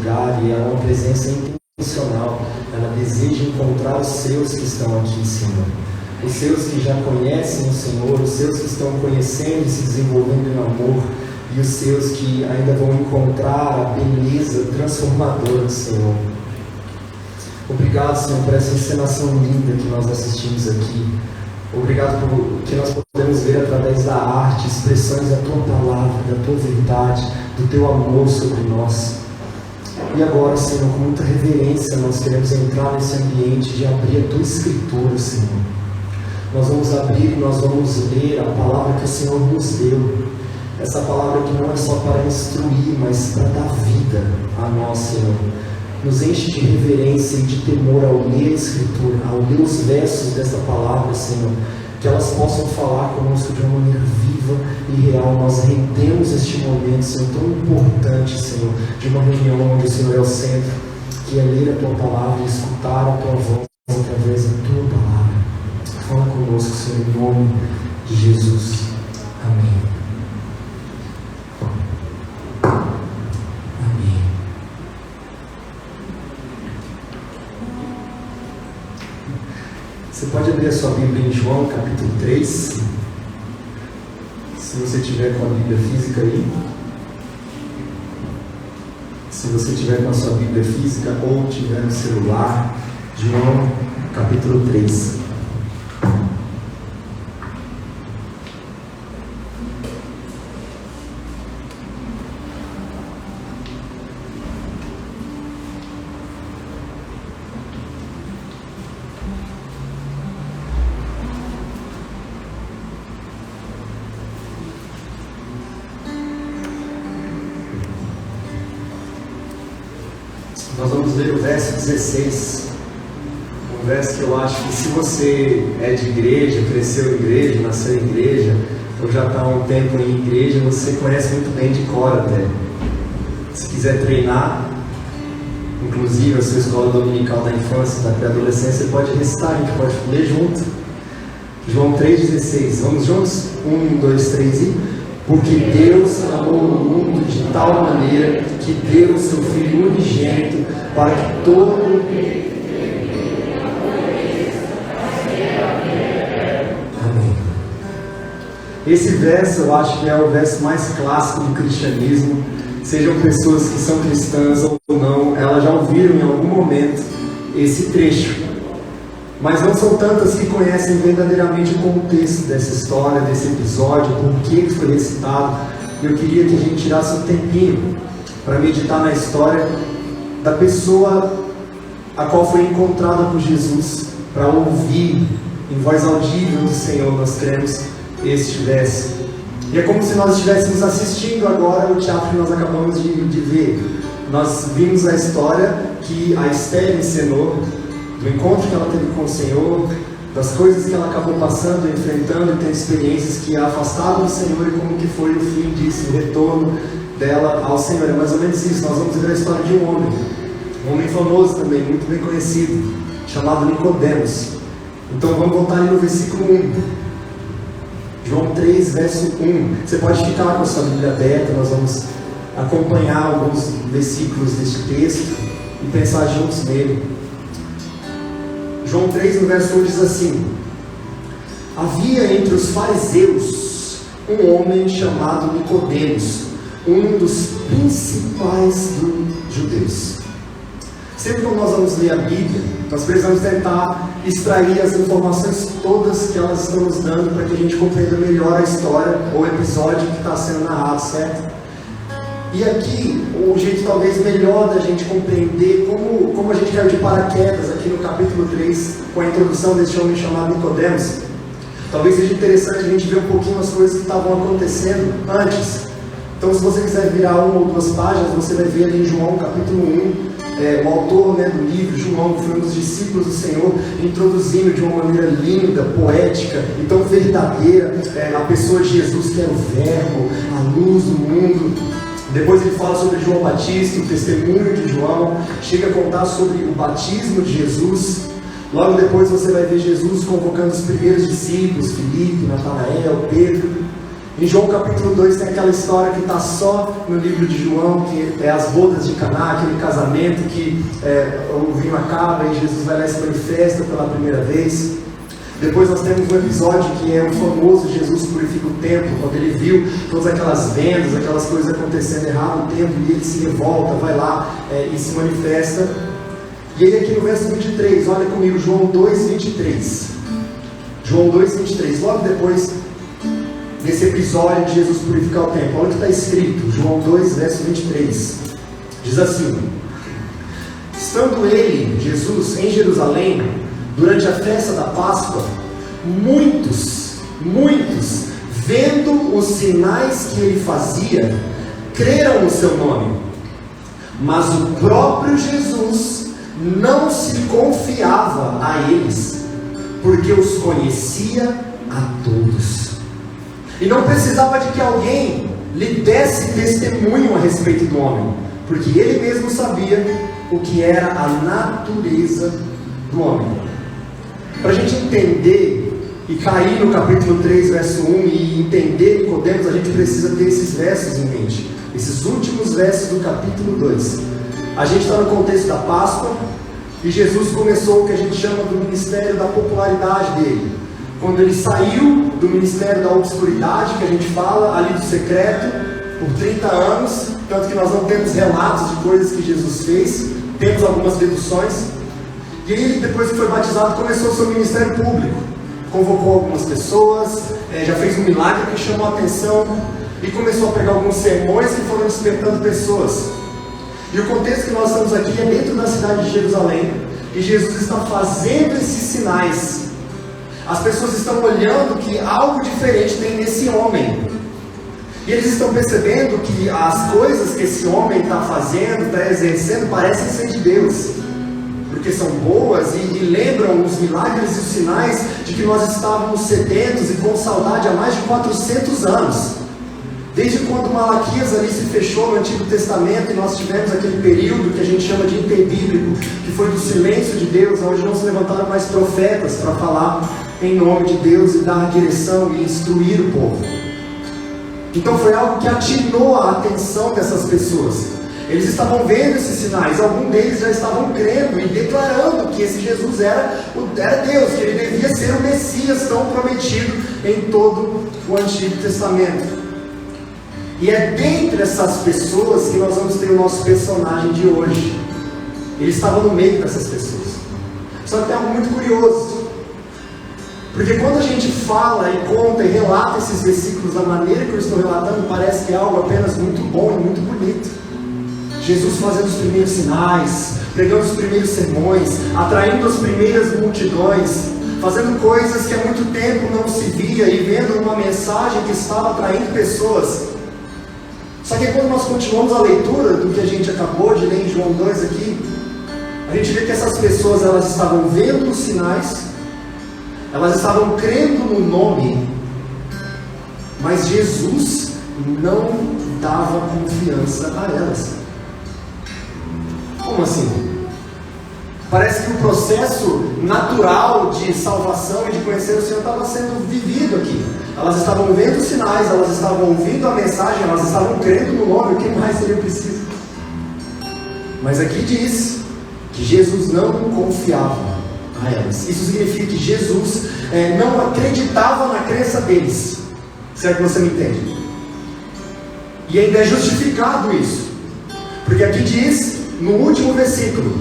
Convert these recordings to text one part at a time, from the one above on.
lugar, e ela é uma presença intencional. Ela deseja encontrar os seus que estão aqui, Senhor. Os seus que já conhecem o Senhor, os seus que estão conhecendo e se desenvolvendo em amor, e os seus que ainda vão encontrar a beleza transformadora do Senhor. Obrigado, Senhor, por essa encenação linda que nós assistimos aqui. Obrigado por que nós podemos ver através da arte expressões da Tua palavra, da Tua verdade, do Teu amor sobre nós. E agora, Senhor, com muita reverência, nós queremos entrar nesse ambiente de abrir a Tua Escritura, Senhor. Nós vamos abrir e nós vamos ler a palavra que o Senhor nos deu. Essa palavra que não é só para instruir, mas para dar vida a nós, Senhor. Nos enche de reverência e de temor ao ler a Escritura, ao ler os versos dessa palavra, Senhor, que elas possam falar conosco de uma maneira viva e real. Nós rendemos este momento, Senhor, tão importante, Senhor, de uma reunião onde o Senhor é o centro, que é ler a Tua palavra e escutar a Tua voz através da Tua palavra. Fala conosco, Senhor, em nome de Jesus. Amém. Você pode abrir a sua Bíblia em João, capítulo 3, se você tiver com a Bíblia física aí. Se você tiver com a sua Bíblia física ou tiver no celular, João, capítulo 3. Nós vamos ler o verso 16, um verso que eu acho que, se você é de igreja, cresceu em igreja, nasceu em igreja, ou já está há um tempo em igreja, você conhece muito bem de cor até. Se quiser treinar, inclusive a sua escola dominical da infância, da pré-adolescência, você pode recitar, a gente pode ler junto. João 3,16, vamos juntos? 1, 2, 3 e... Porque Deus amou o mundo de tal maneira que deu o seu Filho unigênito para que todo... Amém. Esse verso eu acho que é o verso mais clássico do cristianismo. Sejam pessoas que são cristãs ou não, elas já ouviram em algum momento esse trecho. Mas não são tantas que conhecem verdadeiramente o contexto dessa história, desse episódio, por que foi recitado. Eu queria que a gente tirasse um tempinho para meditar na história da pessoa a qual foi encontrada por Jesus, para ouvir em voz audível do Senhor. Nós cremos este verso. E é como se nós estivéssemos assistindo agora o teatro que nós acabamos de ver. Nós vimos a história que a Esther encenou, do encontro que ela teve com o Senhor, das coisas que ela acabou passando, enfrentando e tendo experiências que a afastaram do Senhor, e como que foi o fim disso, o retorno dela ao Senhor. É mais ou menos isso. Nós vamos ver a história de um homem famoso também, muito bem conhecido, chamado Nicodemos. Então vamos voltar ali no versículo 1. João 3, verso 1. Você pode ficar com a sua Bíblia aberta, nós vamos acompanhar alguns versículos deste texto e pensar juntos nele. João 3, no verso 1 diz assim: havia entre os fariseus um homem chamado Nicodemos, um dos principais dos judeus. Sempre que nós vamos ler a Bíblia, nós precisamos tentar extrair as informações todas que elas estão nos dando, para que a gente compreenda melhor a história ou episódio que está sendo narrado, certo? E aqui, o jeito talvez melhor da gente compreender como a gente caiu de paraquedas aqui no capítulo 3, com a introdução desse homem chamado Nicodemos, talvez seja interessante a gente ver um pouquinho as coisas que estavam acontecendo antes. Então, se você quiser virar uma ou duas páginas, você vai ver ali em João capítulo 1, o autor do livro, João, que foi um dos discípulos do Senhor, introduzindo de uma maneira linda, poética e tão verdadeira a pessoa de Jesus, que é o Verbo, a luz do mundo. Depois ele fala sobre João Batista, o testemunho de João, chega a contar sobre o batismo de Jesus. Logo depois você vai ver Jesus convocando os primeiros discípulos, Filipe, Natanael, Pedro. Em João capítulo 2 tem aquela história que está só no livro de João, que é as bodas de Caná, aquele casamento que o vinho acaba e Jesus vai lá e se manifesta pela primeira vez. Depois nós temos um episódio que é o famoso Jesus purifica o templo, quando ele viu todas aquelas vendas, aquelas coisas acontecendo errado no templo, e ele se revolta, vai lá e se manifesta. E aí aqui no verso 23, olha comigo, João 2, 23. João 2, 23, logo depois desse episódio de Jesus purificar o templo, olha o que está escrito, João 2, verso 23. Diz assim: estando ele, Jesus, em Jerusalém, durante a festa da Páscoa, muitos, vendo os sinais que ele fazia, creram no seu nome. Mas o próprio Jesus não se confiava a eles, porque os conhecia a todos. E não precisava de que alguém lhe desse testemunho a respeito do homem, porque ele mesmo sabia o que era a natureza do homem. Para a gente entender e cair no capítulo 3, verso 1 e entender Nicodemos, a gente precisa ter esses versos em mente, esses últimos versos do capítulo 2. A gente está no contexto da Páscoa e Jesus começou o que a gente chama do ministério da popularidade dele. Quando ele saiu do ministério da obscuridade, que a gente fala ali do secreto, por 30 anos, tanto que nós não temos relatos de coisas que Jesus fez, temos algumas deduções. E ele, depois que foi batizado, começou o seu ministério público. Convocou algumas pessoas, já fez um milagre que chamou a atenção, e começou a pegar alguns sermões que foram despertando pessoas. E o contexto que nós estamos aqui é dentro da cidade de Jerusalém, e Jesus está fazendo esses sinais. As pessoas estão olhando que algo diferente tem nesse homem. E eles estão percebendo que as coisas que esse homem está fazendo, está exercendo, parecem ser de Deus. Porque são boas e lembram os milagres e os sinais de que nós estávamos sedentos e com saudade há mais de 400 anos. Desde quando Malaquias ali se fechou no Antigo Testamento e nós tivemos aquele período que a gente chama de interbíblico, que foi do silêncio de Deus, onde não se levantaram mais profetas para falar em nome de Deus e dar direção e instruir o povo. Então foi algo que atinou a atenção dessas pessoas. Eles estavam vendo esses sinais, alguns deles já estavam crendo e declarando que esse Jesus era Deus, que ele devia ser o Messias tão prometido em todo o Antigo Testamento. E é dentre essas pessoas que nós vamos ter o nosso personagem de hoje. Ele estava no meio dessas pessoas. Só que tem algo muito curioso, porque quando a gente fala e conta e relata esses versículos da maneira que eu estou relatando, parece que é algo apenas muito bom e muito bonito. Jesus fazendo os primeiros sinais, pregando os primeiros sermões, atraindo as primeiras multidões, fazendo coisas que há muito tempo não se via e vendo uma mensagem que estava atraindo pessoas. Só que quando nós continuamos a leitura do que a gente acabou de ler em João 2 aqui, a gente vê que essas pessoas elas estavam vendo os sinais, elas estavam crendo no nome, mas Jesus não dava confiança a elas. Como assim? Parece que o processo natural de salvação e de conhecer o Senhor estava sendo vivido aqui. Elas estavam vendo os sinais, elas estavam ouvindo a mensagem, elas estavam crendo no nome, o que mais seria preciso? Mas aqui diz que Jesus não confiava a elas. Isso significa que Jesus não acreditava na crença deles. Será que você me entende? E ainda é justificado isso, porque aqui diz, no último versículo,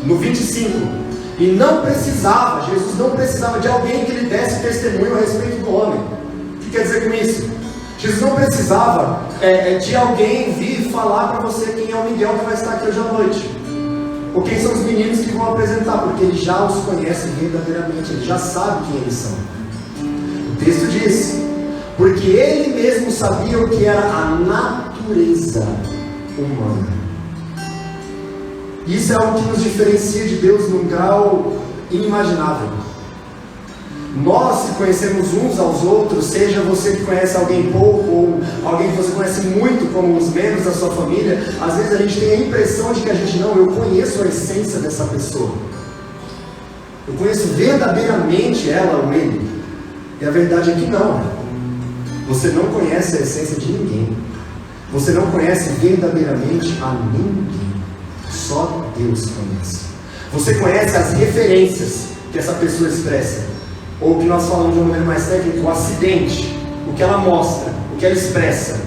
no 25, e não precisava, Jesus não precisava de alguém que lhe desse testemunho a respeito do homem. O que quer dizer com isso? Jesus não precisava de alguém vir falar para você quem é o Miguel que vai estar aqui hoje à noite, ou quem são os meninos que vão apresentar, porque ele já os conhece verdadeiramente, ele já sabe quem eles são. O texto diz, porque ele mesmo sabia o que era a natureza humana. Isso é algo que nos diferencia de Deus num grau inimaginável. Nós que conhecemos uns aos outros, seja você que conhece alguém pouco ou alguém que você conhece muito, como os membros da sua família, às vezes a gente tem a impressão de que eu conheço a essência dessa pessoa. Eu conheço verdadeiramente ela ou ele. E a verdade é que não. Você não conhece a essência de ninguém. Você não conhece verdadeiramente a ninguém. Só Deus conhece. Você conhece as referências que essa pessoa expressa, ou que nós falamos de uma maneira mais técnica, o acidente, o que ela mostra, o que ela expressa.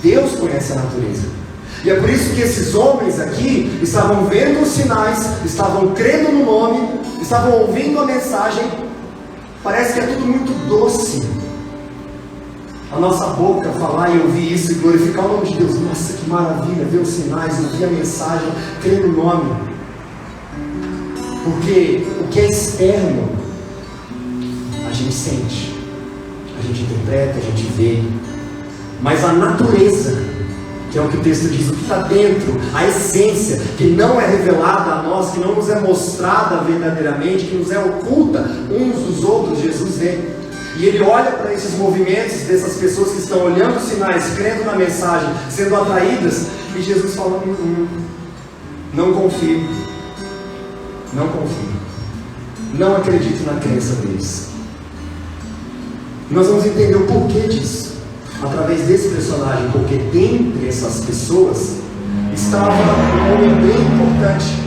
Deus conhece a natureza. E é por isso que esses homens aqui estavam vendo os sinais, estavam crendo no nome, estavam ouvindo a mensagem. Parece que é tudo muito doce. A nossa boca falar e ouvir isso e glorificar o nome de Deus. Nossa, que maravilha, ver os sinais, ouvir a mensagem, crer no nome. Porque o que é externo, a gente sente, a gente interpreta, a gente vê. Mas a natureza, que é o que o texto diz, o que está dentro, a essência, que não é revelada a nós, que não nos é mostrada verdadeiramente, que nos é oculta uns dos outros, Jesus vê. E ele olha para esses movimentos dessas pessoas que estão olhando os sinais, crendo na mensagem, sendo atraídas, e Jesus fala: não confio, não confio, não acredito na crença deles. Nós vamos entender o porquê disso através desse personagem, porque dentre essas pessoas estava um homem bem importante.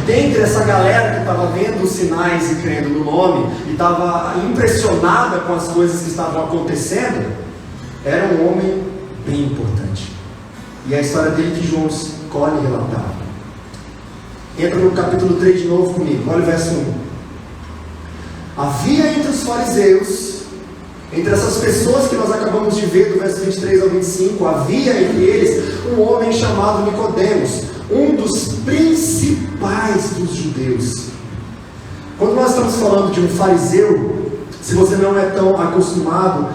Dentre essa galera que estava vendo os sinais e crendo no nome, e estava impressionada com as coisas que estavam acontecendo, era um homem bem importante. E é a história dele que João escolhe relatar. Entra no capítulo 3 de novo comigo, olha o verso 1. Havia entre os fariseus, entre essas pessoas que nós acabamos de ver, do verso 23 ao 25, havia entre eles um homem chamado Nicodemos, um dos principais dos judeus. Quando nós estamos falando de um fariseu, se você não é tão acostumado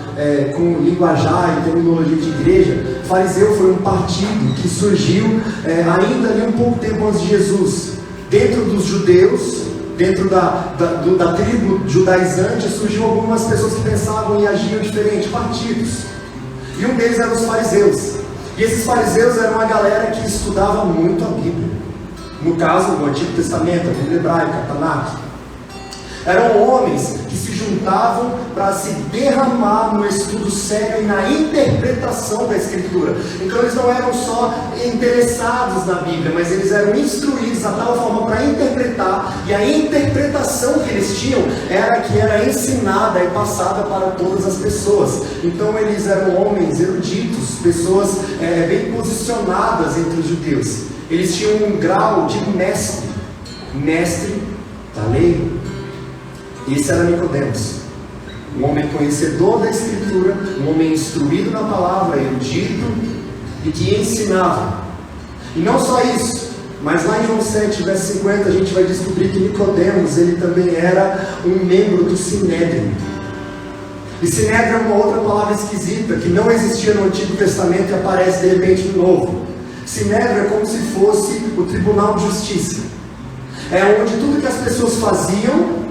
com linguajar e terminologia de igreja, fariseu foi um partido que surgiu ainda ali um pouco tempo antes de Jesus. Dentro dos judeus, dentro da tribo judaizante, surgiu algumas pessoas que pensavam e agiam diferente, partidos. E um deles eram os fariseus. E esses fariseus eram uma galera que estudava muito a Bíblia. No caso, no Antigo Testamento, a Bíblia hebraica, a Tanakh. Eram homens que se juntavam para se derramar no estudo sério e na interpretação da Escritura. Então eles não eram só interessados na Bíblia, mas eles eram instruídos a tal forma para interpretar, e a interpretação que eles tinham era que era ensinada e passada para todas as pessoas. Então eles eram homens eruditos, pessoas bem posicionadas entre os judeus. Eles tinham um grau de mestre da lei. Esse era Nicodemos, um homem conhecedor da Escritura, um homem instruído na palavra, erudito e que ensinava. E não só isso, mas lá em João 7, verso 50, a gente vai descobrir que Nicodemos, ele também era um membro do Sinédrio. E Sinédrio é uma outra palavra esquisita, que não existia no Antigo Testamento e aparece de repente no Novo. Sinédrio é como se fosse o Tribunal de Justiça. É onde tudo que as pessoas faziam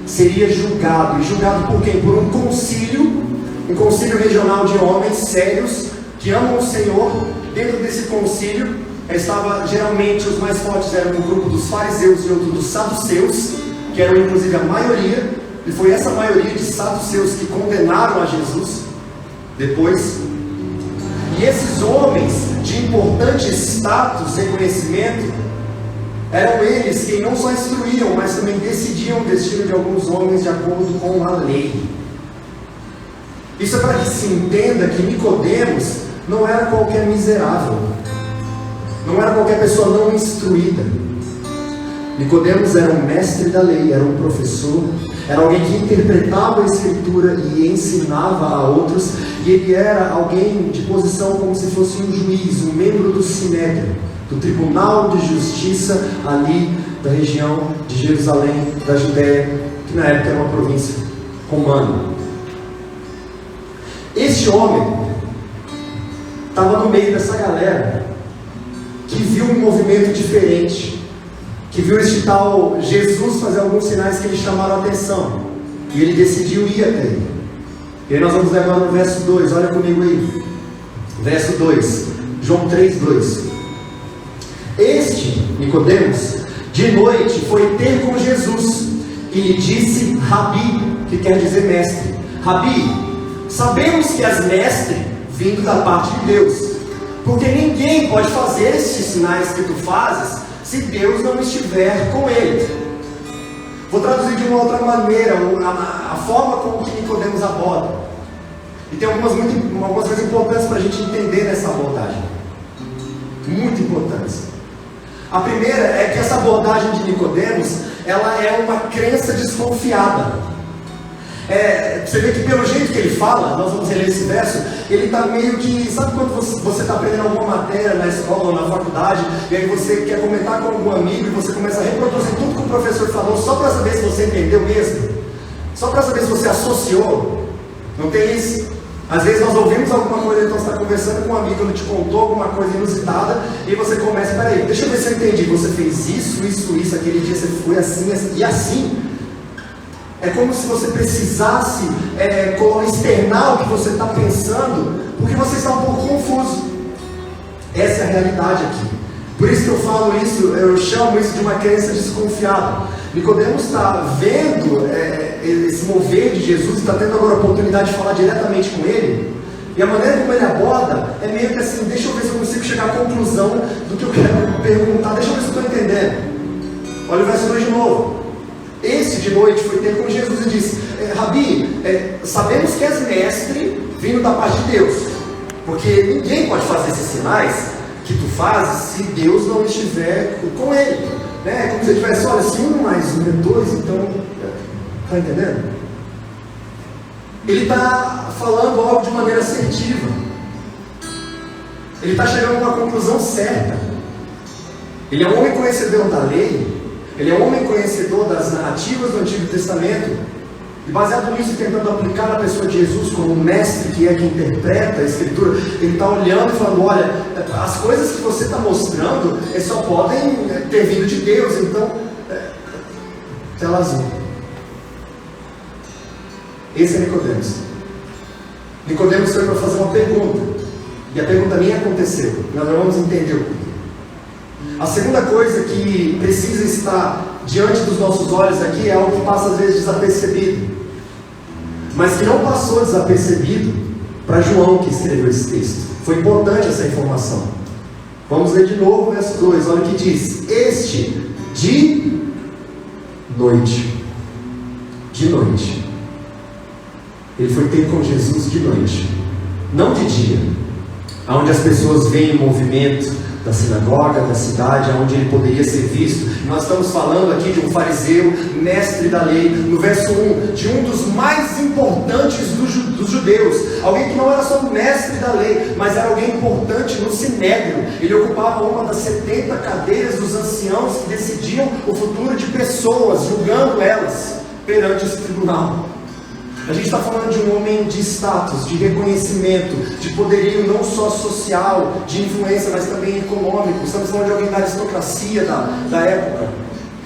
seria julgado. E julgado por quem? Por um concílio regional de homens sérios, que amam o Senhor. Dentro desse concílio, estava geralmente, os mais fortes eram um grupo dos fariseus e outro dos saduceus, que eram inclusive a maioria, e foi essa maioria de saduceus que condenaram a Jesus depois. E esses homens de importante status, reconhecimento, eram eles quem não só instruíam, mas também decidiam o destino de alguns homens de acordo com a lei. Isso é para que se entenda que Nicodemos não era qualquer miserável, não era qualquer pessoa não instruída. Nicodemos era um mestre da lei, era um professor, era alguém que interpretava a Escritura e ensinava a outros, e ele era alguém de posição como se fosse um juiz, um membro do Sinédrio, do Tribunal de Justiça ali da região de Jerusalém, da Judéia, que na época era uma província romana. Este homem estava no meio dessa galera que viu um movimento diferente, que viu este tal Jesus fazer alguns sinais que lhe chamaram a atenção, e ele decidiu ir até ele. E aí nós vamos ver agora no verso 2, olha comigo aí, verso 2, João 3, 2. Este, Nicodemos, de noite foi ter com Jesus e lhe disse Rabi, que quer dizer mestre. Rabi sabemos que és mestre, vindo da parte de Deus, porque ninguém pode fazer estes sinais que tu fazes, se Deus não estiver com ele. Vou traduzir de uma outra maneira, a forma como que Nicodemos aborda. E tem algumas coisas importantes para a gente entender nessa abordagem. Muito importantes. A primeira é que essa abordagem de Nicodemos, ela é uma crença desconfiada. Você vê que pelo jeito que ele fala, nós vamos ler esse verso, ele está meio que, sabe quando você está aprendendo alguma matéria na escola ou na faculdade, e aí você quer comentar com algum amigo, e você começa a reproduzir tudo que o professor falou, só para saber se você entendeu mesmo, só para saber se você associou. Não tem isso? Às vezes nós ouvimos alguma coisa, então você está conversando com um amigo, ele te contou alguma coisa inusitada, e você começa, peraí, deixa eu ver se eu entendi, você fez isso, aquele dia você foi assim, e assim. É como se você precisasse externar o que você está pensando, porque você está um pouco confuso. Essa é a realidade aqui. Por isso que eu falo isso, eu chamo isso de uma crença desconfiada. Nicodemos está vendo esse mover de Jesus, está tendo agora a oportunidade de falar diretamente com ele, e a maneira como ele aborda é meio que assim, deixa eu ver se eu consigo chegar à conclusão do que eu quero perguntar, deixa eu ver se eu estou entendendo. Olha o verso 2 de novo. Esse de noite foi ter com Jesus e disse: Rabi, sabemos que és mestre vindo da parte de Deus, porque ninguém pode fazer esses sinais que tu fazes se Deus não estiver com ele. É como se ele tivesse, olha, se 1 mais 1 é 2, então, está entendendo? Ele está falando algo de maneira assertiva, ele está chegando a uma conclusão certa. Ele é um homem conhecedor da lei, ele é um homem conhecedor das narrativas do Antigo Testamento, e baseado nisso, tentando aplicar a pessoa de Jesus como mestre, que é quem interpreta a Escritura, ele está olhando e falando, olha, as coisas que você está mostrando só podem ter vindo de Deus, então, tela azul. Esse é Nicodemos. Nicodemos foi para fazer uma pergunta, e a pergunta nem aconteceu, nós vamos entender o porquê. A segunda coisa que precisa estar diante dos nossos olhos aqui é algo que passa às vezes desapercebido, mas que não passou desapercebido para João, que escreveu esse texto. Foi importante essa informação. Vamos ler de novo o verso 2, olha o que diz: este de noite. De noite. Ele foi ter com Jesus de noite, não de dia, onde as pessoas veem o movimento da sinagoga, da cidade, onde ele poderia ser visto. Nós estamos falando aqui de um fariseu, mestre da lei, no verso 1, de um dos mais importantes dos judeus, alguém que não era só mestre da lei, mas era alguém importante no sinédrio. Ele ocupava uma das 70 cadeiras dos anciãos que decidiam o futuro de pessoas, julgando elas perante esse tribunal. A gente está falando de um homem de status, de reconhecimento, de poderio não só social, de influência, mas também econômico. Estamos falando de alguém da aristocracia da época.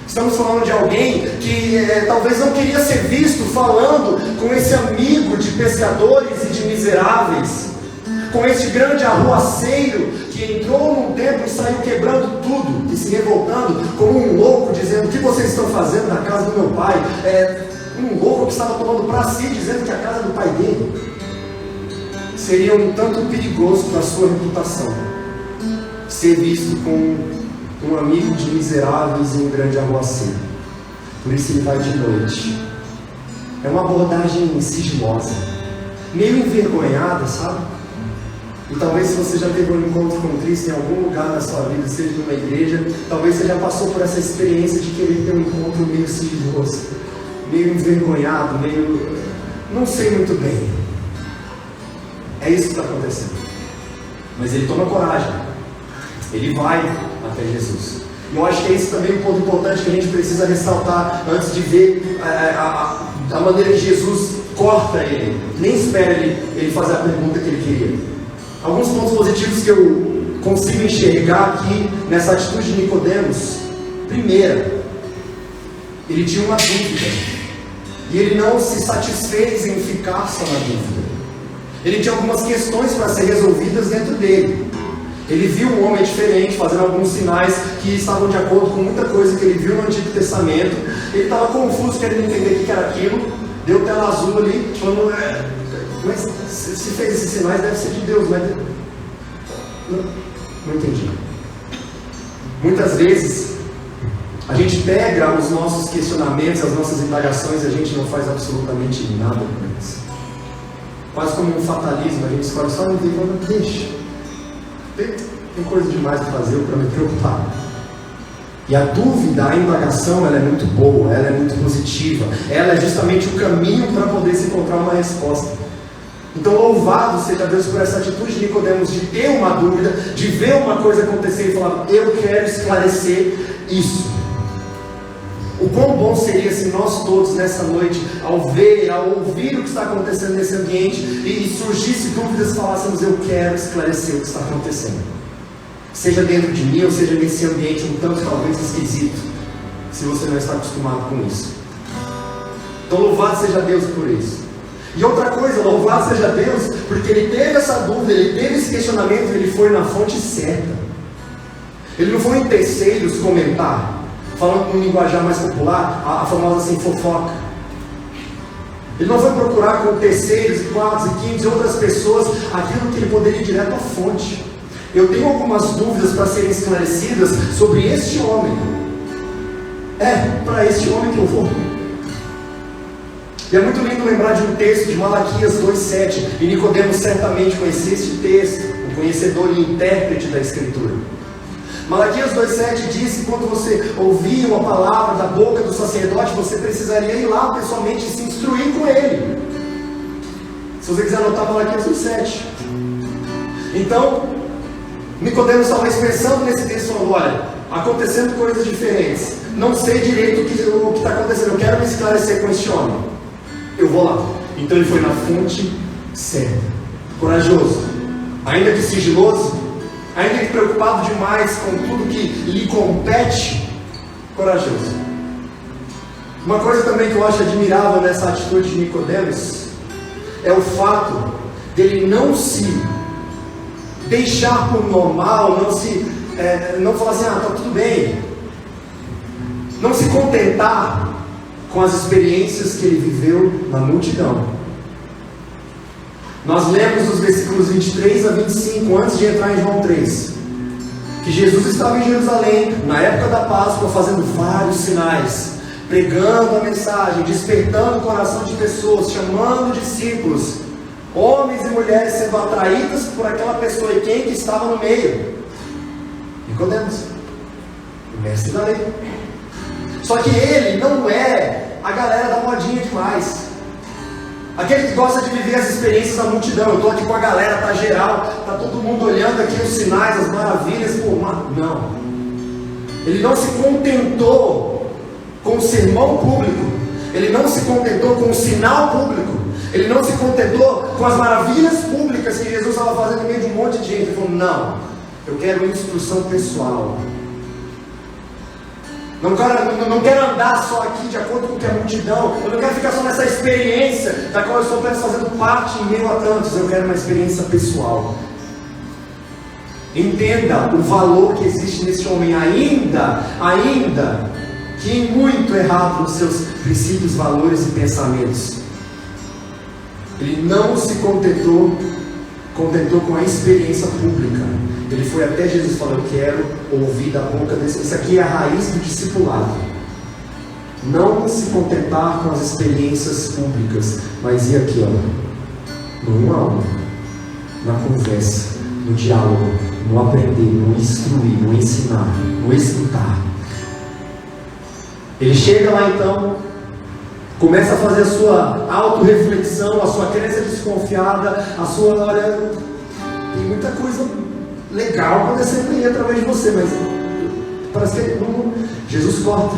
Estamos falando de alguém que talvez não queria ser visto falando com esse amigo de pescadores e de miseráveis, com esse grande arruaceiro que entrou num templo e saiu quebrando tudo e se revoltando como um louco, dizendo: o que vocês estão fazendo na casa do meu pai? Um louco que estava tomando para si, dizendo que a casa do pai dele seria um tanto perigoso para a sua reputação, ser visto com um amigo de miseráveis e um grande arruaceiro. Por isso ele vai de noite. É uma abordagem sigilosa, meio envergonhada, sabe? E talvez, se você já teve um encontro com Cristo em algum lugar da sua vida, seja numa igreja, talvez você já passou por essa experiência de querer ter um encontro meio sigiloso, meio envergonhado, meio... não sei muito bem. É isso que está acontecendo. Mas ele toma coragem, ele vai até Jesus. E eu acho que é isso também um ponto importante que a gente precisa ressaltar antes de ver a maneira que Jesus corta ele, nem espera ele fazer a pergunta que ele queria. Alguns pontos positivos que eu consigo enxergar aqui nessa atitude de Nicodemos. Primeira, ele tinha uma dúvida. E ele não se satisfez em ficar só na dúvida. Ele tinha algumas questões para ser resolvidas dentro dele. Ele viu um homem diferente, fazendo alguns sinais que estavam de acordo com muita coisa que ele viu no Antigo Testamento. Ele estava confuso, querendo entender o que era aquilo. Deu tela azul ali, falando: mas se fez esses sinais deve ser de Deus, mas não entendi. Muitas vezes a gente pega os nossos questionamentos, as nossas indagações e a gente não faz absolutamente nada com eles. Quase como um fatalismo, a gente escolhe só não ver, mas deixa. Tem coisa demais para fazer para me preocupar. E a dúvida, a indagação, ela é muito boa, ela é muito positiva. Ela é justamente o caminho para poder se encontrar uma resposta. Então louvado seja Deus por essa atitude de Nicodemos, de ter uma dúvida, de ver uma coisa acontecer e falar, eu quero esclarecer isso. O quão bom seria se nós todos nessa noite, ao ver, ao ouvir o que está acontecendo nesse ambiente e surgisse dúvidas, falássemos, eu quero esclarecer o que está acontecendo. Seja dentro de mim ou seja nesse ambiente um tanto talvez esquisito, se você não está acostumado com isso. Então louvado seja Deus por isso. E outra coisa, louvado seja Deus, porque ele teve essa dúvida, ele teve esse questionamento, ele foi na fonte certa. Ele não foi em terceiros comentar, falando com um linguajar mais popular, a famosa assim, fofoca. Ele não foi procurar com terceiros, quartos e quintos e outras pessoas aquilo que ele poderia ir direto à fonte. Eu tenho algumas dúvidas para serem esclarecidas sobre este homem. É para este homem que eu vou. E é muito lindo lembrar de um texto de Malaquias 2,7. E Nicodemos certamente conhecia este texto, um conhecedor e intérprete da Escritura. Malaquias 2,7 diz que quando você ouvir uma palavra da boca do sacerdote, você precisaria ir lá pessoalmente e se instruir com ele. Se você quiser anotar Malaquias 2,7. Então, Nicodemos talvez pensando nesse texto, falando, olha, acontecendo coisas diferentes, não sei direito o que está acontecendo, eu quero me esclarecer com este homem, eu vou lá. Então ele foi na fonte certa, corajoso, ainda que sigiloso, ainda que preocupado demais com tudo que lhe compete, corajoso. Uma coisa também que eu acho admirável nessa atitude de Nicodemos é o fato dele não se deixar por normal, não falar assim, tá tudo bem, não se contentar com as experiências que ele viveu na multidão. Nós lemos os versículos 23 a 25, antes de entrar em João 3, que Jesus estava em Jerusalém, na época da Páscoa, fazendo vários sinais, pregando a mensagem, despertando o coração de pessoas, chamando discípulos, homens e mulheres sendo atraídos por aquela pessoa. E quem que estava no meio? Nicodemos, o mestre da lei. Só que ele não é a galera da modinha demais, aquele que gosta de viver as experiências da multidão. Eu estou aqui com a galera, tá geral, tá todo mundo olhando aqui os sinais, as maravilhas. Não, ele não se contentou com o sermão público, ele não se contentou com o sinal público, ele não se contentou com as maravilhas públicas que Jesus estava fazendo no meio de um monte de gente. Ele falou, não, eu quero instrução pessoal. Não quero andar só aqui de acordo com o que é a multidão. Eu não quero ficar só nessa experiência da qual eu estou apenas fazendo parte em meio a tantos. Eu quero uma experiência pessoal. Entenda o valor que existe nesse homem, ainda que em muito errado nos seus princípios, valores e pensamentos. Ele não se contentou com a experiência pública. Ele foi até Jesus e falou, eu quero ouvir da boca desse. Isso aqui é a raiz do discipulado. Não se contentar com as experiências públicas, mas ir aqui, no um a um, na conversa, no diálogo, no aprender, no instruir, no ensinar, no escutar. Ele chega lá então, começa a fazer a sua autorreflexão, a sua crença desconfiada, a sua, olha, tem muita coisa legal acontecendo aí através de você, mas parece que Jesus corta.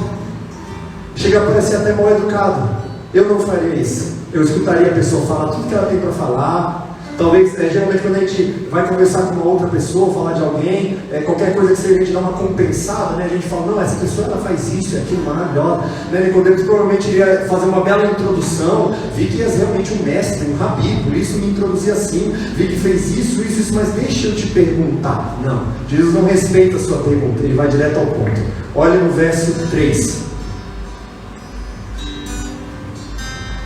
Chega a parecer até mal educado. Eu não faria isso. Eu escutaria a pessoa falar tudo que ela tem para falar. Talvez, geralmente quando a gente vai conversar com uma outra pessoa, falar de alguém, qualquer coisa que seja, a gente dá uma compensada, né? A gente fala, não, essa pessoa ela faz isso, aquilo, maravilhosa, né? Nicodemos provavelmente iria fazer uma bela introdução, vi que és realmente um mestre, um rabi, por isso me introduzi assim, vi que fez isso, mas deixa eu te perguntar. Não, Jesus não respeita a sua pergunta, ele vai direto ao ponto. Olha no verso 3.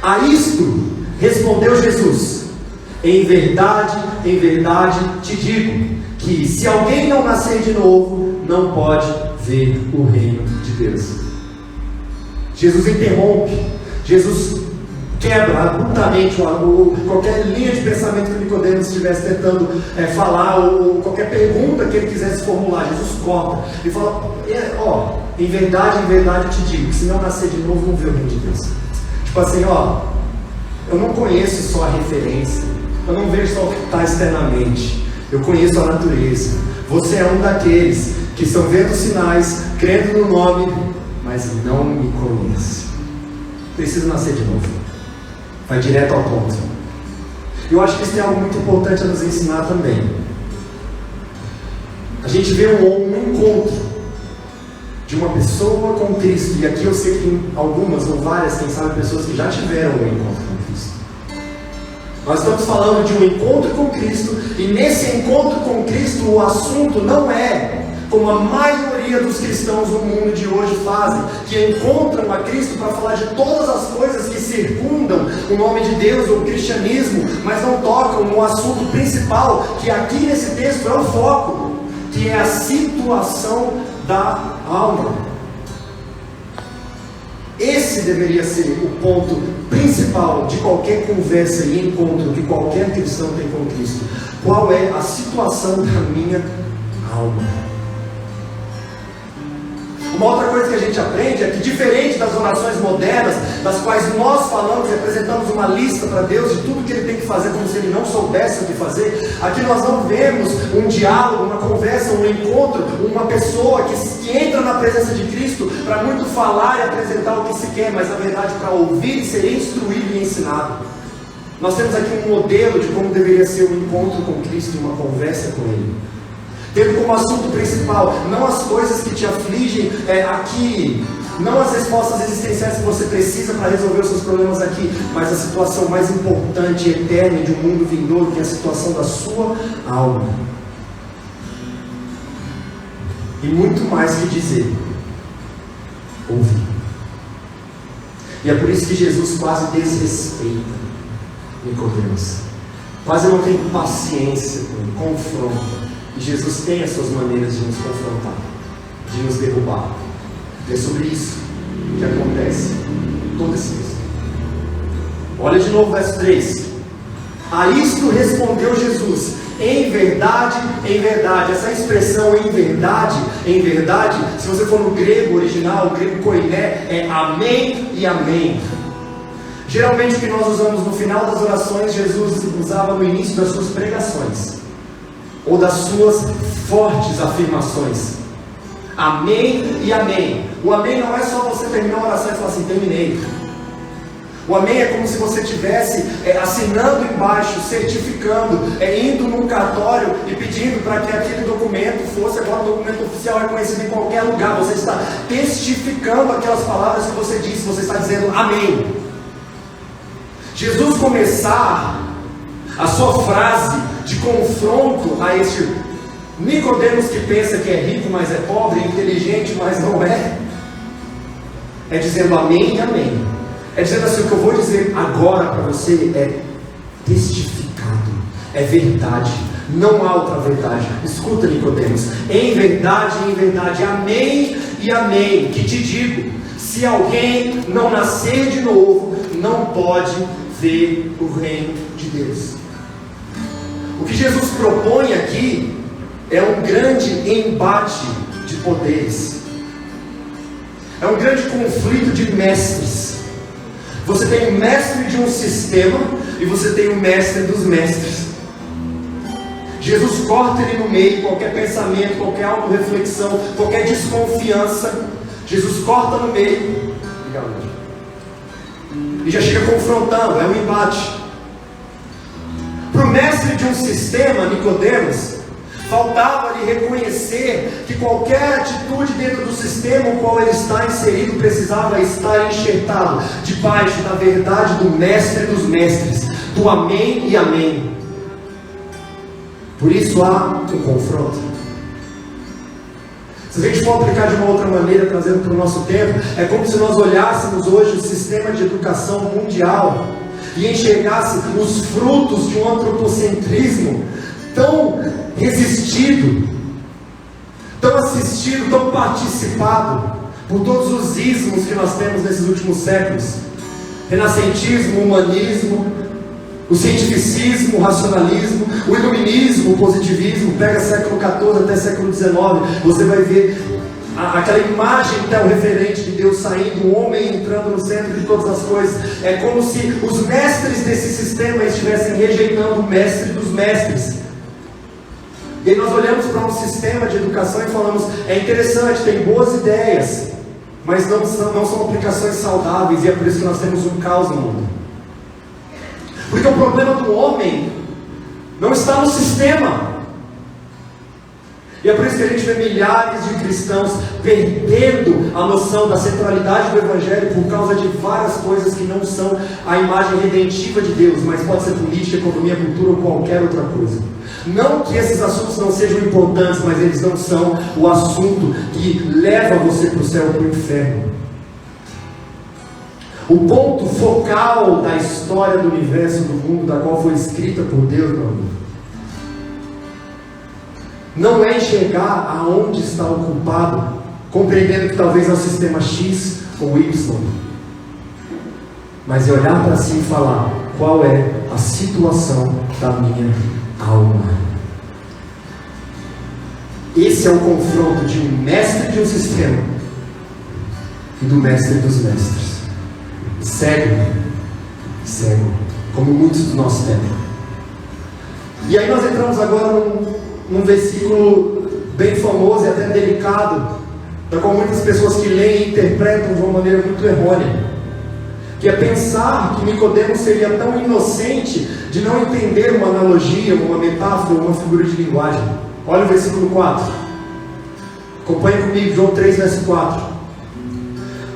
A isto respondeu Jesus, Em verdade te digo, que se alguém não nascer de novo, não pode ver o reino de Deus. Jesus interrompe, Jesus quebra abruptamente qualquer linha de pensamento que Nicodemos estivesse tentando falar, ou qualquer pergunta que ele quisesse formular. Jesus corta e fala: em verdade te digo, que se não nascer de novo, não vê o reino de Deus. Tipo assim, eu não conheço só a referência, eu não vejo só o que está externamente, eu conheço a natureza. Você é um daqueles que estão vendo sinais, crendo no nome, mas não me conhece. Precisa nascer de novo. Vai direto ao ponto. Eu acho que isso é algo muito importante a nos ensinar também. A gente vê um encontro de uma pessoa com Cristo, e aqui eu sei que tem algumas ou várias, quem sabe, pessoas que já tiveram um encontro com Cristo. Nós estamos falando de um encontro com Cristo, e nesse encontro com Cristo o assunto não é como a maioria dos cristãos no mundo de hoje fazem, que encontram a Cristo para falar de todas as coisas que circundam o nome de Deus ou o cristianismo, mas não tocam no assunto principal, que aqui nesse texto é o foco, que é a situação da alma. Esse deveria ser o ponto principal de qualquer conversa e encontro que qualquer cristão tem com Cristo. Qual é a situação da minha alma? Uma outra coisa que a gente aprende é que, diferente das orações modernas, das quais nós falamos e apresentamos uma lista para Deus de tudo que Ele tem que fazer, como se Ele não soubesse o que fazer, aqui nós não vemos um diálogo, uma conversa, um encontro, uma pessoa que entra na presença de Cristo para muito falar e apresentar o que se quer, mas na verdade para ouvir e ser instruído e ensinado. Nós temos aqui um modelo de como deveria ser um encontro com Cristo e uma conversa com Ele, tendo como assunto principal não as coisas que te afligem aqui, não as respostas existenciais que você precisa para resolver os seus problemas aqui, mas a situação mais importante e eterna de um mundo vindouro, que é a situação da sua alma. E muito mais que dizer, ouvir. E é por isso que Jesus quase desrespeita Nicodemos, quase não tem paciência com ele, confronta. E Jesus tem as suas maneiras de nos confrontar, de nos derrubar. E é sobre isso que acontece todo esse texto. Olha de novo o verso 3. A isto respondeu Jesus: em verdade, essa expressão em verdade, se você for no grego original, o grego koiné, é amém e amém. Geralmente o que nós usamos no final das orações, Jesus usava no início das suas pregações, ou das suas fortes afirmações. Amém e amém. O amém não é só você terminar a oração e falar assim: terminei. O amém é como se você estivesse assinando embaixo, certificando, indo num cartório e pedindo para que aquele documento fosse agora um documento oficial reconhecido em qualquer lugar. Você está testificando aquelas palavras que você disse, você está dizendo amém. Jesus começar a sua frase de confronto a este Nicodemos que pensa que é rico, mas é pobre, inteligente, mas não é dizendo amém e amém. É dizendo assim: o que eu vou dizer agora para você é testificado, é verdade, não há outra verdade. Escuta, Nicodemos, em verdade, amém e amém, que te digo, se alguém não nascer de novo, não pode ver o reino de Deus. O que Jesus propõe aqui é um grande embate de poderes, é um grande conflito de mestres. Você tem o mestre de um sistema e você tem o mestre dos mestres. Jesus corta ele no meio, qualquer pensamento, qualquer autorreflexão, qualquer desconfiança, Jesus corta no meio e já chega confrontando, é um embate. Para o mestre de um sistema, Nicodemos, faltava-lhe reconhecer que qualquer atitude dentro do sistema no qual ele está inserido precisava estar enxertado debaixo da verdade do mestre dos mestres, do amém e amém. Por isso há um confronto. Se a gente for aplicar de uma outra maneira, trazendo para o nosso tempo, é como se nós olhássemos hoje o sistema de educação mundial e enxergasse os frutos de um antropocentrismo tão resistido, tão assistido, tão participado por todos os ismos que nós temos nesses últimos séculos: renascentismo, humanismo, o cientificismo, o racionalismo, o iluminismo, o positivismo. Pega século XIV até século XIX, você vai ver aquela imagem referente de Deus saindo, o homem entrando no centro de todas as coisas. É como se os mestres desse sistema estivessem rejeitando o mestre dos mestres. E aí nós olhamos para um sistema de educação e falamos: é interessante, tem boas ideias, mas não são aplicações saudáveis, e é por isso que nós temos um caos no mundo. Porque o problema do homem não está no sistema. E é por isso que a gente vê milhares de cristãos perdendo a noção da centralidade do Evangelho por causa de várias coisas que não são a imagem redentiva de Deus, mas pode ser política, economia, cultura ou qualquer outra coisa. Não que esses assuntos não sejam importantes, mas eles não são o assunto que leva você para o céu ou para o inferno. O ponto focal da história do universo, do mundo, da qual foi escrita por Deus, meu amigo, não é enxergar aonde está o culpado, compreendendo que talvez é o sistema X ou Y, mas é olhar para si e falar: qual é a situação da minha alma? Esse é o confronto de um mestre de um sistema e do mestre dos mestres. Cego, como muitos do nosso tempo. E aí nós entramos agora num versículo bem famoso e até delicado, da qual muitas pessoas que leem e interpretam de uma maneira muito errônea, que é pensar que Nicodemo seria tão inocente de não entender uma analogia, uma metáfora, uma figura de linguagem. Olha o versículo 4. Acompanhe comigo, João 3, verso 4.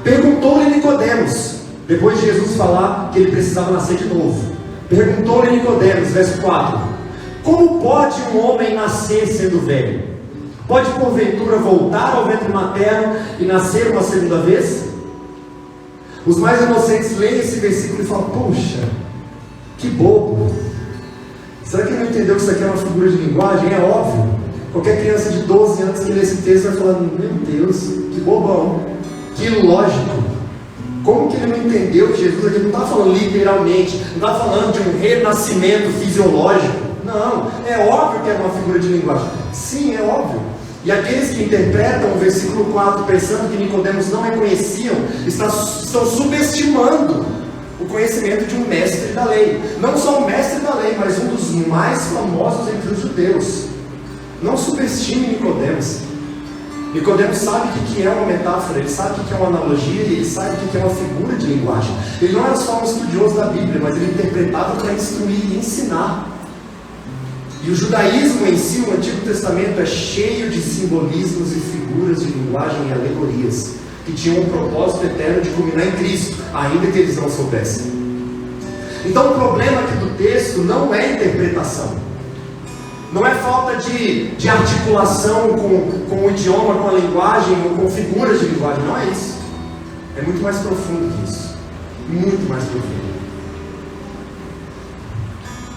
Perguntou-lhe Nicodemos, depois de Jesus falar que ele precisava nascer de novo. Perguntou-lhe Nicodemos, verso 4: como pode um homem nascer sendo velho? Pode porventura voltar ao ventre materno e nascer uma segunda vez? Os mais inocentes leem esse versículo e falam: puxa, que bobo. Será que ele não entendeu que isso aqui é uma figura de linguagem? É óbvio. Qualquer criança de 12 anos que lê esse texto vai falar: meu Deus, que bobão, que ilógico. Como que ele não entendeu que Jesus aqui não está falando literalmente, não está falando de um renascimento fisiológico? Não, é óbvio que é uma figura de linguagem. Sim, é óbvio. E aqueles que interpretam o versículo 4 pensando que Nicodemos não reconheciam, estão subestimando o conhecimento de um mestre da lei. Não só um mestre da lei, mas um dos mais famosos entre os judeus. Não subestime Nicodemos. Nicodemos sabe o que é uma metáfora, ele sabe o que é uma analogia, e ele sabe o que é uma figura de linguagem. Ele não era só um estudioso da Bíblia, mas ele interpretava para instruir e ensinar. E o judaísmo em si, o Antigo Testamento, é cheio de simbolismos e figuras de linguagem e alegorias, que tinham um propósito eterno de culminar em Cristo, ainda que eles não soubessem. Então o problema aqui do texto não é interpretação. Não é falta de articulação com o idioma, com a linguagem, ou com figuras de linguagem. Não é isso. É muito mais profundo que isso. Muito mais profundo.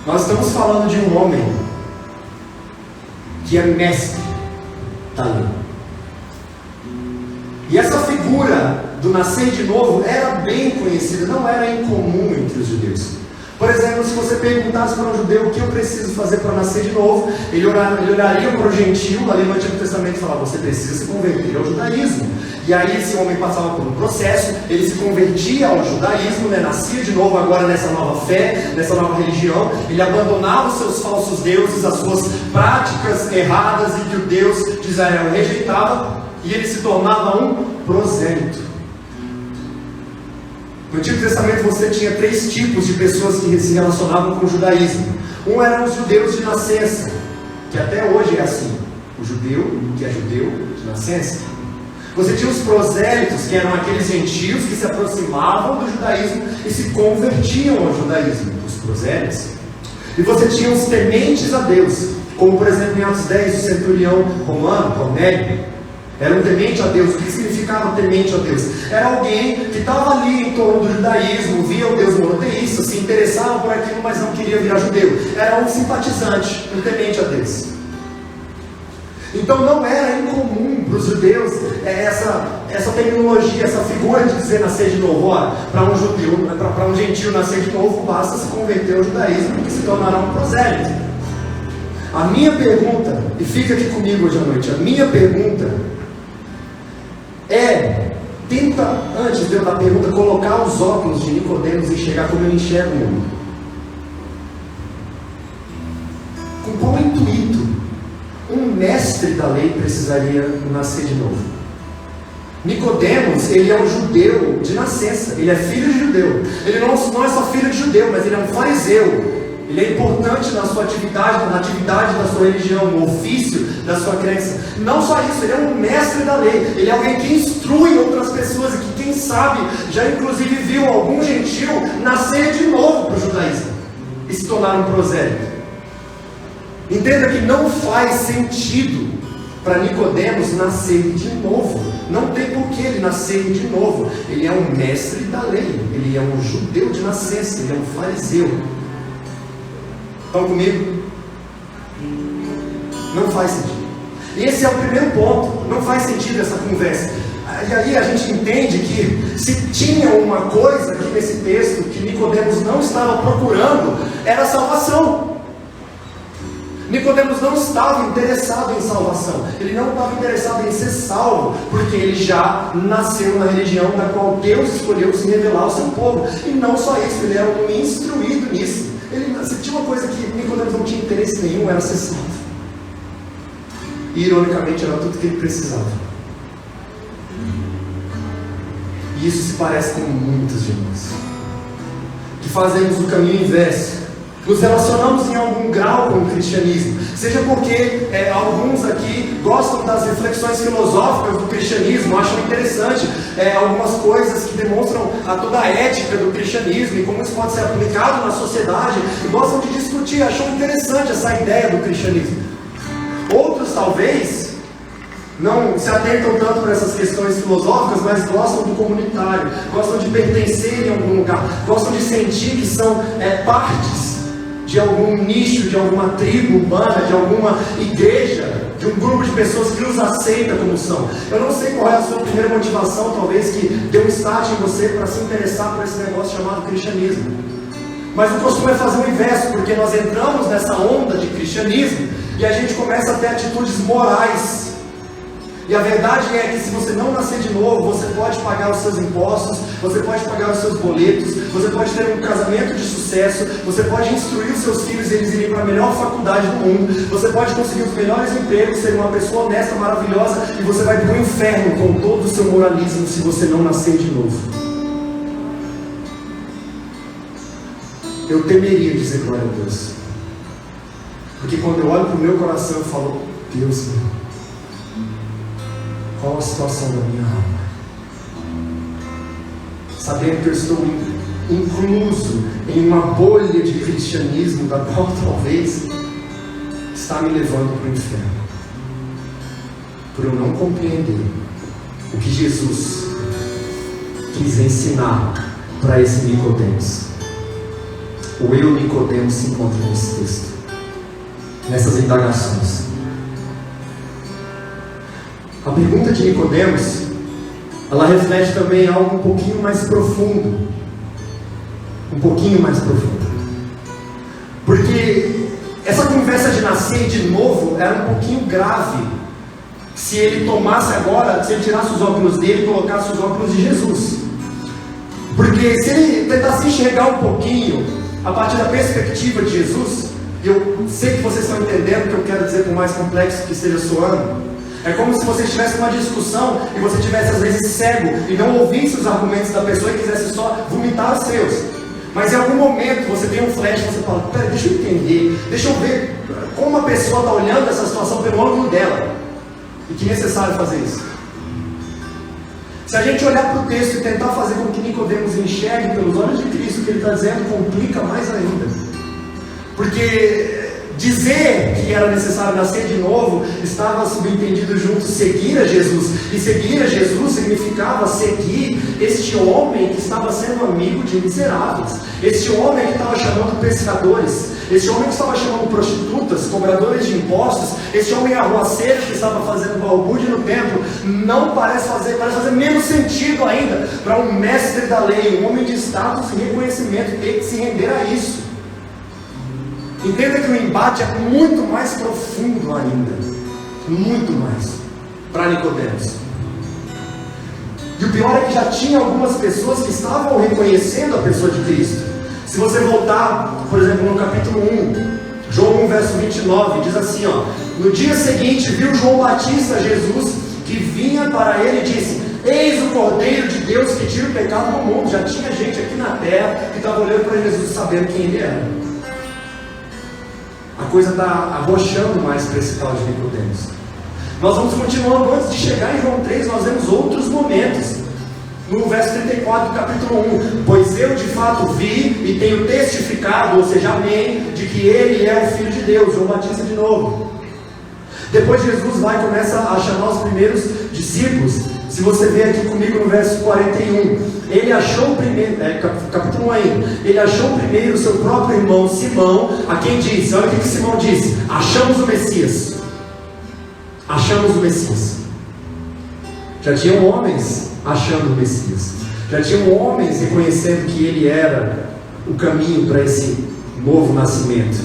Nós estamos falando de um homem que é mestre da lei. E essa figura do nascer de novo era bem conhecida, não era incomum entre os judeus. Por exemplo, se você perguntasse para um judeu o que eu preciso fazer para nascer de novo, ele olharia para o gentil ali no Antigo Testamento e falava: você precisa se converter ao judaísmo. E aí esse homem passava por um processo, ele se convertia ao judaísmo, nascia de novo agora nessa nova fé, nessa nova religião, ele abandonava os seus falsos deuses, as suas práticas erradas e que o Deus de Israel rejeitava, e ele se tornava um prosélito. No Antigo Testamento você tinha 3 tipos de pessoas que se relacionavam com o judaísmo. Um eram os judeus de nascença, que até hoje é assim: o judeu que é judeu de nascença. Você tinha os prosélitos, que eram aqueles gentios que se aproximavam do judaísmo e se convertiam ao judaísmo, os prosélitos. E você tinha os tementes a Deus, como por exemplo em Atos 10, o centurião romano, Cornélio. Era um temente a Deus. O que significava temente a Deus? Era alguém que estava ali em torno do judaísmo, via o Deus monoteísta, se interessava por aquilo, mas não queria virar judeu. Era um simpatizante, um temente a Deus. Então não era incomum para os judeus essa terminologia, essa figura de dizer nascer de novo. Ora, para um judeu, para um gentio nascer de novo, basta se converter ao judaísmo e se tornará um prosélito. A minha pergunta, e fica aqui comigo hoje à noite, a minha pergunta tenta, antes de eu dar a pergunta, colocar os óculos de Nicodemos e enxergar como ele enxerga o mundo. Com qual intuito um mestre da lei precisaria nascer de novo? Nicodemos, ele é um judeu de nascença, ele é filho de judeu. Ele não é só filho de judeu, mas ele é um fariseu. Ele é importante na sua atividade, na atividade da sua religião, no ofício da sua crença. Não só isso, ele é um mestre da lei. Ele é alguém que instrui outras pessoas e que, quem sabe, já inclusive viu algum gentil nascer de novo para o judaísmo e se tornar um prosélito. Entenda que não faz sentido para Nicodemos nascer de novo. Não tem por que ele nascer de novo. Ele é um mestre da lei. Ele é um judeu de nascença. Ele é um fariseu. Estão comigo? Não faz sentido. E esse é o primeiro ponto. Não faz sentido essa conversa. E aí a gente entende que se tinha uma coisa aqui nesse texto que Nicodemos não estava procurando, era a salvação. Nicodemos não estava interessado em salvação. Ele não estava interessado em ser salvo, porque ele já nasceu na religião da qual Deus escolheu se revelar ao seu povo. E não só isso, ele era um instruído nisso. Se tinha uma coisa que Nicodemos não tinha interesse nenhum, era ser salvo. E ironicamente era tudo que ele precisava. E isso se parece com muitos de nós, que fazemos o caminho inverso. Nos relacionamos em algum grau com o cristianismo, seja porque alguns aqui gostam das reflexões filosóficas do cristianismo, acham interessante algumas coisas que demonstram toda a ética do cristianismo e como isso pode ser aplicado na sociedade, e gostam de discutir, acham interessante essa ideia do cristianismo. Outros talvez não se atentam tanto para essas questões filosóficas, mas gostam do comunitário, gostam de pertencer em algum lugar, gostam de sentir que são partes de algum nicho, de alguma tribo urbana, de alguma igreja, de um grupo de pessoas que os aceita como são. Eu não sei qual é a sua primeira motivação, talvez, que deu um start em você para se interessar por esse negócio chamado cristianismo. Mas o costume é fazer o inverso, porque nós entramos nessa onda de cristianismo e a gente começa a ter atitudes morais. E a verdade é que se você não nascer de novo, você pode pagar os seus impostos, você pode pagar os seus boletos, você pode ter um casamento de sucesso, você pode instruir os seus filhos e eles irem para a melhor faculdade do mundo, você pode conseguir os melhores empregos, ser uma pessoa honesta, maravilhosa, e você vai para o inferno com todo o seu moralismo se você não nascer de novo. Eu temeria dizer glória a Deus, porque quando eu olho para o meu coração eu falo, Deus meu, qual a situação da minha alma? Sabendo que eu estou incluso em uma bolha de cristianismo, da qual talvez está me levando para o inferno, por eu não compreender o que Jesus quis ensinar para esse Nicodemos. O eu Nicodemos se encontra nesse texto, nessas indagações. A pergunta de Nicodemos, ela reflete também algo um pouquinho mais profundo. Um pouquinho mais profundo. Porque essa conversa de nascer de novo era um pouquinho grave. Se ele tomasse agora, se ele tirasse os óculos dele e colocasse os óculos de Jesus. Porque se ele tentasse enxergar um pouquinho, a partir da perspectiva de Jesus, eu sei que vocês estão entendendo o que eu quero dizer, por mais complexo que esteja soando. É como se você estivesse numa discussão e você estivesse às vezes cego e não ouvisse os argumentos da pessoa e quisesse só vomitar os seus. Mas em algum momento você tem um flash e você fala, peraí, deixa eu entender, deixa eu ver como a pessoa está olhando essa situação pelo ângulo dela. E que é necessário fazer isso. Se a gente olhar para o texto e tentar fazer com que Nicodemos enxergue pelos olhos de Cristo o que ele está dizendo, complica mais ainda. Porque Dizer que era necessário nascer de novo estava subentendido junto seguir a Jesus. E seguir a Jesus significava seguir este homem que estava sendo amigo de miseráveis. Este homem que estava chamando pescadores. Este homem que estava chamando prostitutas, cobradores de impostos. Este homem arruaceiro que estava fazendo balbúrdia no templo. Não parece fazer menos sentido ainda para um mestre da lei, um homem de status e reconhecimento, ter que se render a isso. Entenda que o embate é muito mais profundo ainda, muito mais, para Nicodemos. E o pior é que já tinha algumas pessoas que estavam reconhecendo a pessoa de Cristo. Se você voltar, por exemplo, no capítulo 1, João 1, verso 29, diz assim, ó: no dia seguinte viu João Batista Jesus, que vinha para ele e disse: eis o Cordeiro de Deus que tira o pecado do mundo. Já tinha gente aqui na terra que estava olhando para Jesus sabendo quem ele era. A coisa está arrochando mais para esse tal de Nicodemos. Nós vamos continuando. Antes de chegar em João 3, nós vemos outros momentos. No verso 34 do capítulo 1: pois eu de fato vi e tenho testificado, ou seja, amém, de que ele é o Filho de Deus. João Batista de novo. Depois Jesus vai e começa a chamar os primeiros discípulos. Se você ver aqui comigo no verso 41, ele achou primeiro, capítulo 1 ainda, ele achou primeiro o seu próprio irmão Simão, a quem disse, olha o que Simão disse: achamos o Messias. Achamos o Messias. Já tinham homens achando o Messias, já tinham homens reconhecendo que ele era o caminho para esse novo nascimento.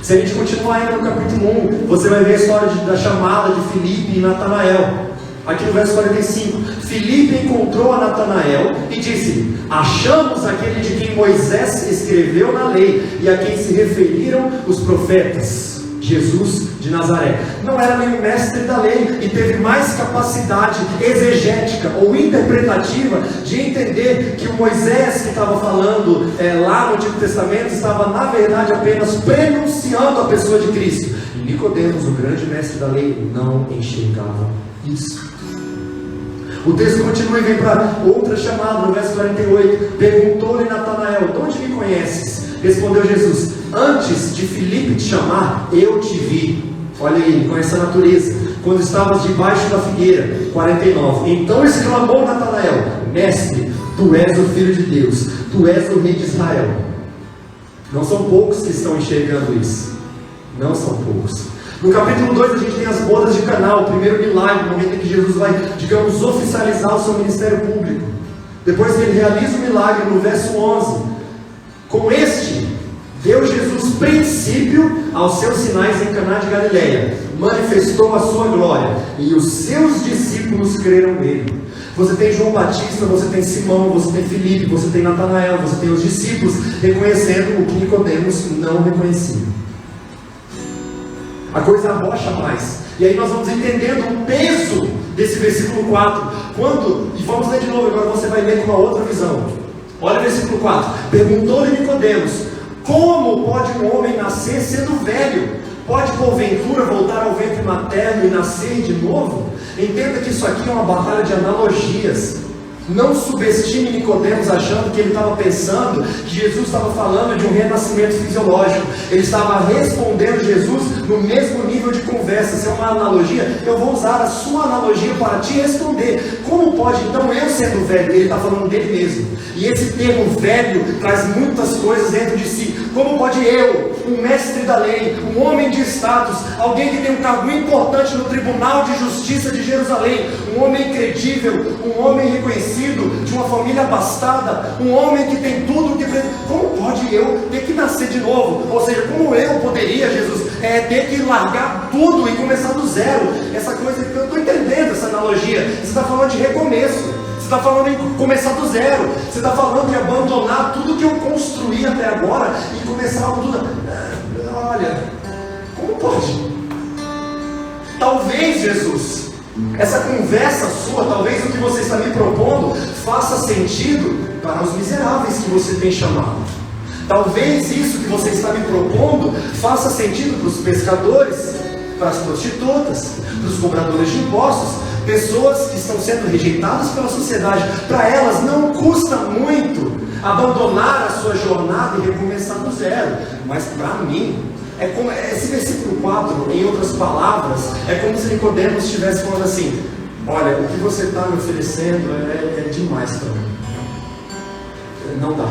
Se a gente continuar ainda no capítulo 1, você vai ver a história da chamada de Filipe e Natanael. Aqui no verso 45, Filipe encontrou a Natanael e disse: achamos aquele de quem Moisés escreveu na lei e a quem se referiram os profetas, Jesus de Nazaré. Não era nenhum mestre da lei e teve mais capacidade exegética ou interpretativa de entender que o Moisés que estava falando lá no Antigo Testamento estava na verdade apenas prenunciando a pessoa de Cristo. E Nicodemos, o grande mestre da lei, não enxergava isso. O texto continua e vem para outra chamada, no verso 48. Perguntou-lhe Natanael: de onde me conheces? Respondeu Jesus: antes de Filipe te chamar, eu te vi. Olha aí, com essa natureza, quando estavas debaixo da figueira. 49. Então exclamou Natanael: mestre, tu és o Filho de Deus, tu és o Rei de Israel. Não são poucos que estão enxergando isso. Não são poucos. No capítulo 2 a gente tem as bodas de Caná, o primeiro milagre, no momento em que Jesus vai, digamos, oficializar o seu ministério público. Depois que ele realiza o milagre, no verso 11: com este, deu Jesus princípio aos seus sinais em Caná de Galileia, manifestou a sua glória, e os seus discípulos creram nele. Você tem João Batista, você tem Simão, você tem Filipe, você tem Natanael, você tem os discípulos reconhecendo o que Nicodemos não reconhecia. A coisa arrocha mais. E aí nós vamos entendendo o peso desse versículo 4. E vamos ler de novo, agora você vai ler com uma outra visão. Olha o versículo 4. Perguntou-lhe Nicodemos: como pode um homem nascer sendo velho? Pode porventura voltar ao ventre materno e nascer de novo? Entenda que isso aqui é uma batalha de analogias. Não subestime Nicodemos achando que ele estava pensando que Jesus estava falando de um renascimento fisiológico. Ele estava respondendo Jesus no mesmo nível de conversa. Se é uma analogia, eu vou usar a sua analogia para te responder. Como pode então eu sendo velho? Ele está falando dele mesmo. E esse termo velho traz muitas coisas dentro de si. Como pode eu, um mestre da lei, um homem de status, alguém que tem um cargo importante no Tribunal de Justiça de Jerusalém, um homem credível, um homem reconhecido, de uma família abastada, um homem que tem tudo que... Como pode eu ter que nascer de novo? Ou seja, como eu poderia, Jesus, ter que largar tudo e começar do zero? Essa coisa que eu estou entendendo, essa analogia. Você está falando de recomeço. Você está falando em começar do zero. Você está falando de abandonar tudo que eu construí até agora e começar algo tudo. Olha, como pode? Talvez, Jesus, essa conversa sua, talvez o que você está me propondo faça sentido para os miseráveis que você tem chamado. Talvez isso que você está me propondo faça sentido para os pescadores, para as prostitutas, para os cobradores de impostos, pessoas que estão sendo rejeitadas pela sociedade. Para elas não custa muito abandonar a sua jornada e recomeçar do zero. Mas para mim, Esse versículo 4, em outras palavras, é como se Nicodemos estivesse falando assim: olha, o que você está me oferecendo é demais para mim. Não dá.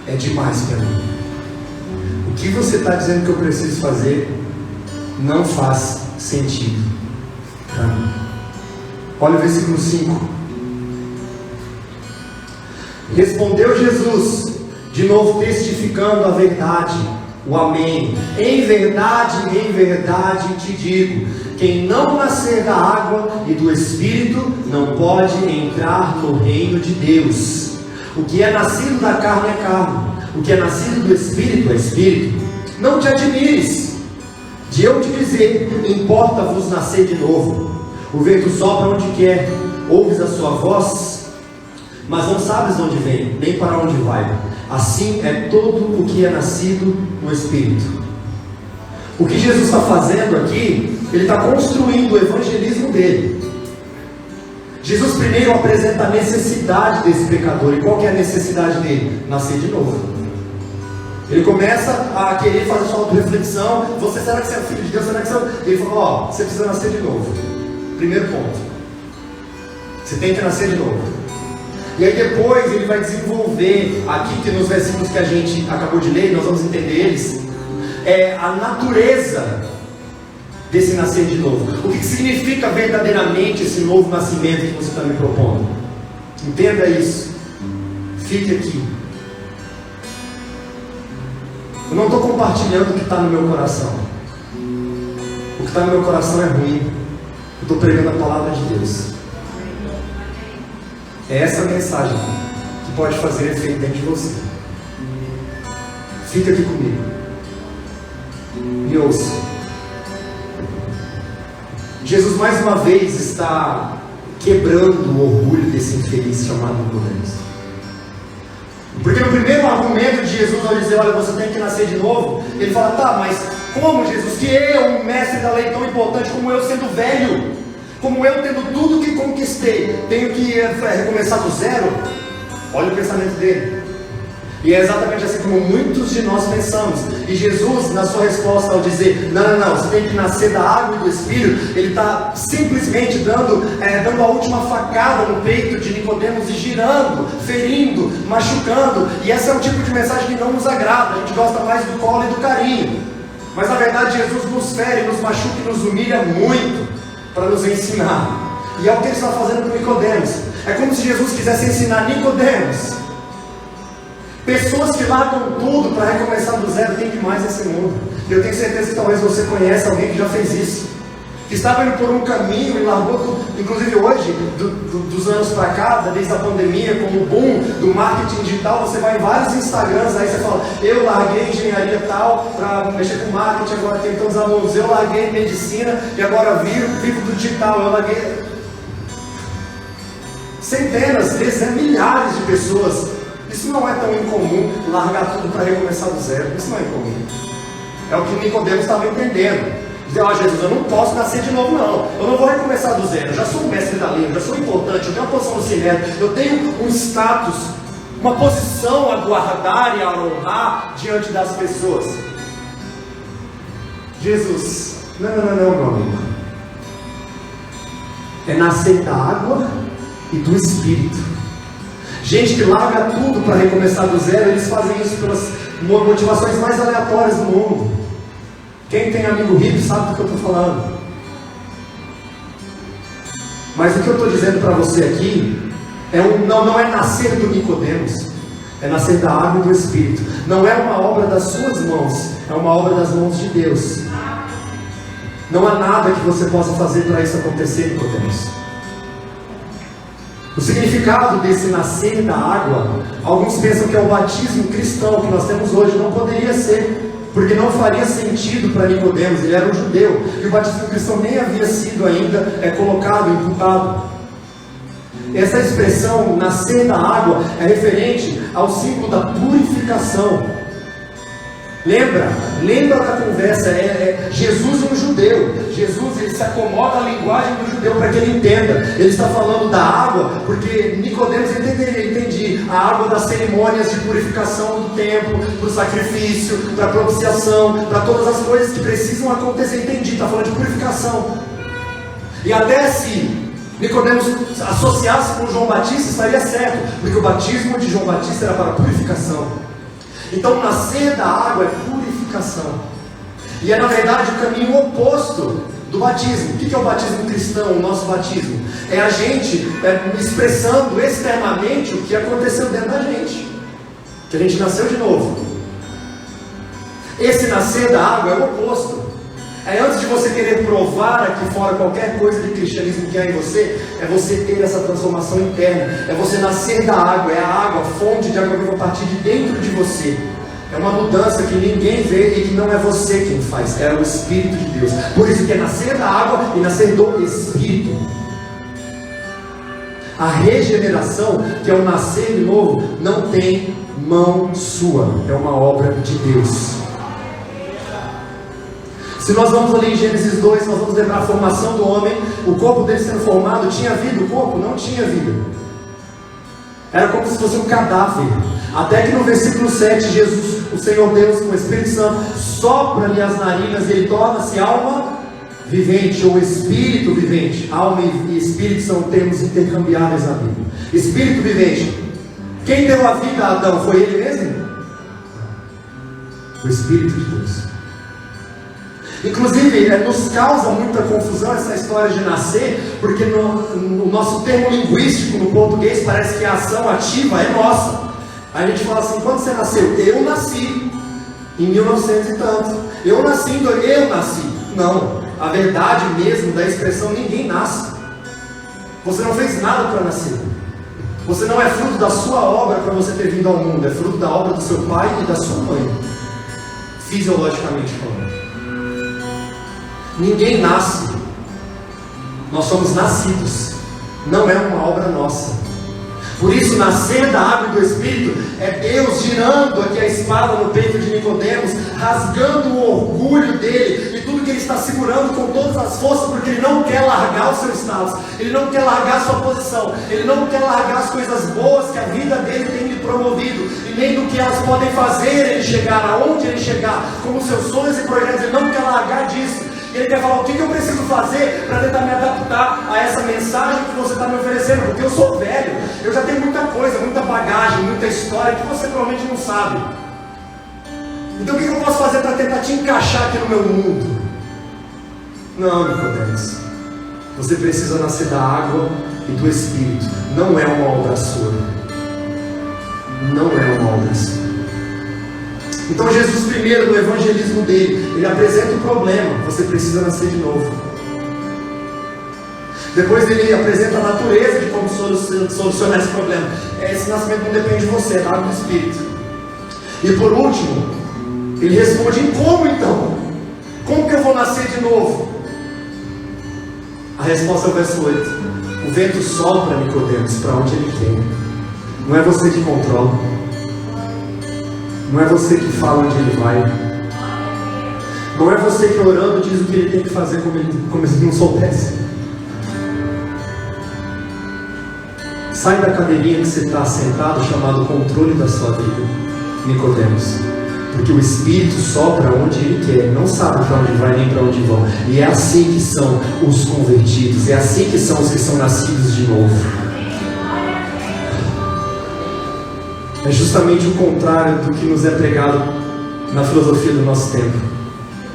É demais para mim. O que você está dizendo que eu preciso fazer não faz sentido para mim. Olha o versículo 5. Respondeu Jesus, de novo testificando a verdade, o amém. Em verdade te digo, quem não nascer da água e do Espírito não pode entrar no reino de Deus. O que é nascido da carne é carne, o que é nascido do Espírito é Espírito. Não te admires de eu te dizer, importa-vos nascer de novo. O vento sopra onde quer, ouves a sua voz, mas não sabes de onde vem, nem para onde vai. Assim é todo o que é nascido no Espírito. O que Jesus está fazendo aqui, ele está construindo o evangelismo dele. Jesus primeiro apresenta a necessidade desse pecador. E qual que é a necessidade dele? Nascer de novo. Ele começa a querer fazer sua auto-reflexão. Será que você é filho de Deus? Será que você... Ele falou, você precisa nascer de novo. Primeiro ponto. Você tem que nascer de novo. E aí depois ele vai desenvolver, aqui que nos versículos que a gente acabou de ler, nós vamos entender eles, a natureza desse nascer de novo. O que significa verdadeiramente esse novo nascimento que você está me propondo? Entenda isso. Fique aqui. Eu não estou compartilhando o que está no meu coração. O que está no meu coração é ruim. Eu estou pregando a palavra de Deus. É essa mensagem que pode fazer efeito dentro de você. Fica aqui comigo. Me ouça. Jesus mais uma vez está quebrando o orgulho desse infeliz chamado Nicodemos. Porque no primeiro argumento de Jesus ao dizer, olha, você tem que nascer de novo, ele fala, tá, mas como, Jesus, que eu, um mestre da lei tão importante como eu sendo velho, como eu tendo tudo que conquistei, tenho que recomeçar do zero? Olha o pensamento dele. E é exatamente assim como muitos de nós pensamos. E Jesus, na sua resposta ao dizer, não, você tem que nascer da água e do Espírito, ele está simplesmente dando a última facada no peito de Nicodemos e girando, ferindo, machucando. E esse é o tipo de mensagem que não nos agrada. A gente gosta mais do colo e do carinho. Mas na verdade Jesus nos fere, nos machuca e nos humilha muito para nos ensinar. E é o que ele está fazendo com Nicodemos. É como se Jesus quisesse ensinar Nicodemos. Pessoas que largam tudo para recomeçar do zero tem demais nesse mundo. Eu tenho certeza que talvez você conheça alguém que já fez isso, que estava indo por um caminho e largou tudo. Inclusive hoje, dos anos para cá, desde a pandemia, com o boom do marketing digital, você vai em vários Instagrams, aí você fala, eu larguei engenharia tal para mexer com marketing, agora tenho tantos alunos, eu larguei medicina e agora vivo do digital, eu larguei. Centenas, dezenas, milhares de pessoas. Isso não é tão incomum, largar tudo para recomeçar do zero. Isso não é incomum. É o que Nicodemos estava entendendo. Dizer, Jesus, eu não posso nascer de novo não. Eu não vou recomeçar do zero. Eu já sou um mestre da lei, eu já sou importante, eu tenho uma posição no sinédrio, eu tenho um status, uma posição a guardar e a honrar diante das pessoas. Jesus, não, meu amigo. É nascer da água e do Espírito. Gente que larga tudo para recomeçar do zero, eles fazem isso pelas motivações mais aleatórias do mundo. Quem tem amigo rico sabe do que eu estou falando. Mas o que eu estou dizendo para você aqui não é nascer do Nicodemos, é nascer da água e do Espírito. Não é uma obra das suas mãos, é uma obra das mãos de Deus. Não há nada que você possa fazer para isso acontecer, Nicodemos. O significado desse nascer da água, alguns pensam que é o batismo cristão que nós temos hoje. Não poderia ser, porque não faria sentido para Nicodemos, ele era um judeu, e o batismo cristão nem havia sido ainda colocado, imputado. Essa expressão, nascer da água, é referente ao símbolo da purificação. Lembra da conversa, Jesus é um judeu. Jesus, ele se acomoda à linguagem do judeu para que ele entenda. Ele está falando da água, porque Nicodemos entendi a água das cerimônias de purificação do templo, para o sacrifício, para a propiciação, para todas as coisas que precisam acontecer. Entendi, está falando de purificação. E até se Nicodemos associasse com João Batista, estaria certo, porque o batismo de João Batista era para purificação. Então o nascer da água é purificação. E é na verdade o caminho oposto do batismo. O que é o batismo cristão, o nosso batismo? É a gente expressando externamente o que aconteceu dentro da gente, que a gente nasceu de novo. Esse nascer da água é o oposto. É antes de você querer provar aqui fora qualquer coisa de cristianismo que há em você, é você ter essa transformação interna, é você nascer da água, é a água, a fonte de água que vai partir de dentro de você. É uma mudança que ninguém vê e que não é você quem faz, é o Espírito de Deus. Por isso que é nascer da água e nascer do Espírito. A regeneração, que é o nascer de novo, não tem mão sua, é uma obra de Deus. Se nós vamos ali em Gênesis 2, nós vamos lembrar a formação do homem. O corpo dele sendo formado, tinha vida? O corpo não tinha vida. Era como se fosse um cadáver. Até que no versículo 7, Jesus, o Senhor Deus, com o Espírito Santo, sopra-lhe as narinas e ele torna-se alma vivente, ou espírito vivente. Alma e espírito são termos intercambiáveis na Bíblia. Espírito vivente. Quem deu a vida a Adão? Foi ele mesmo? O Espírito de Deus. Inclusive, nos causa muita confusão essa história de nascer, porque no nosso termo linguístico, no português, parece que a ação ativa é nossa. Aí a gente fala assim: quando você nasceu? Eu nasci em 1900 e tanto. Eu nasci. Não, a verdade mesmo da expressão, ninguém nasce. Você não fez nada para nascer. Você não é fruto da sua obra para você ter vindo ao mundo. É fruto da obra do seu pai e da sua mãe, fisiologicamente falando. Ninguém nasce, nós somos nascidos, não é uma obra nossa. Por isso, nascer da água e do Espírito é Deus girando aqui a espada no peito de Nicodemos, rasgando o orgulho dele e tudo que ele está segurando com todas as forças, porque ele não quer largar o seu status, ele não quer largar a sua posição, ele não quer largar as coisas boas que a vida dele tem lhe promovido, e nem do que elas podem fazer ele chegar aonde ele chegar, como seus sonhos e projetos. Ele não quer largar disso. E ele quer falar: o que eu preciso fazer para tentar me adaptar a essa mensagem que você está me oferecendo? Porque eu sou velho, eu já tenho muita coisa, muita bagagem, muita história que você provavelmente não sabe. Então o que eu posso fazer para tentar te encaixar aqui no meu mundo? Não, Nicodemos, você precisa nascer da água e do Espírito. Não é uma obra sua. Não é uma obra sua. Então Jesus, primeiro no evangelismo dele, ele apresenta o problema: você precisa nascer de novo. Depois ele apresenta a natureza de como solucionar esse problema. Esse nascimento não depende de você, é da água do Espírito. E por último, ele responde: em como então? Como que eu vou nascer de novo? A resposta é o verso 8. O vento sopra, Nicodemos, para onde ele quer. Não é você que controla. Não é você que fala onde ele vai. Não é você que orando diz o que ele tem que fazer como se não soubesse. Sai da cadeirinha que você está sentado, chamado controle da sua vida, Nicodemos. Porque o Espírito sopra onde ele quer, não sabe para onde vai nem para onde vão. E é assim que são os convertidos, é assim que são os que são nascidos de novo. É justamente o contrário do que nos é pregado na filosofia do nosso tempo.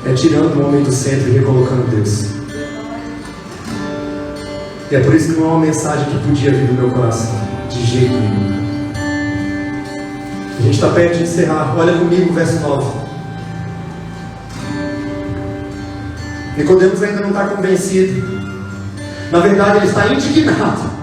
É tirando o homem do centro e recolocando Deus. E é por isso que não é uma mensagem que podia vir do meu coração, de jeito nenhum. A gente está perto de encerrar. Olha comigo o verso 9. Nicodemos ainda não está convencido. Na verdade, ele está indignado.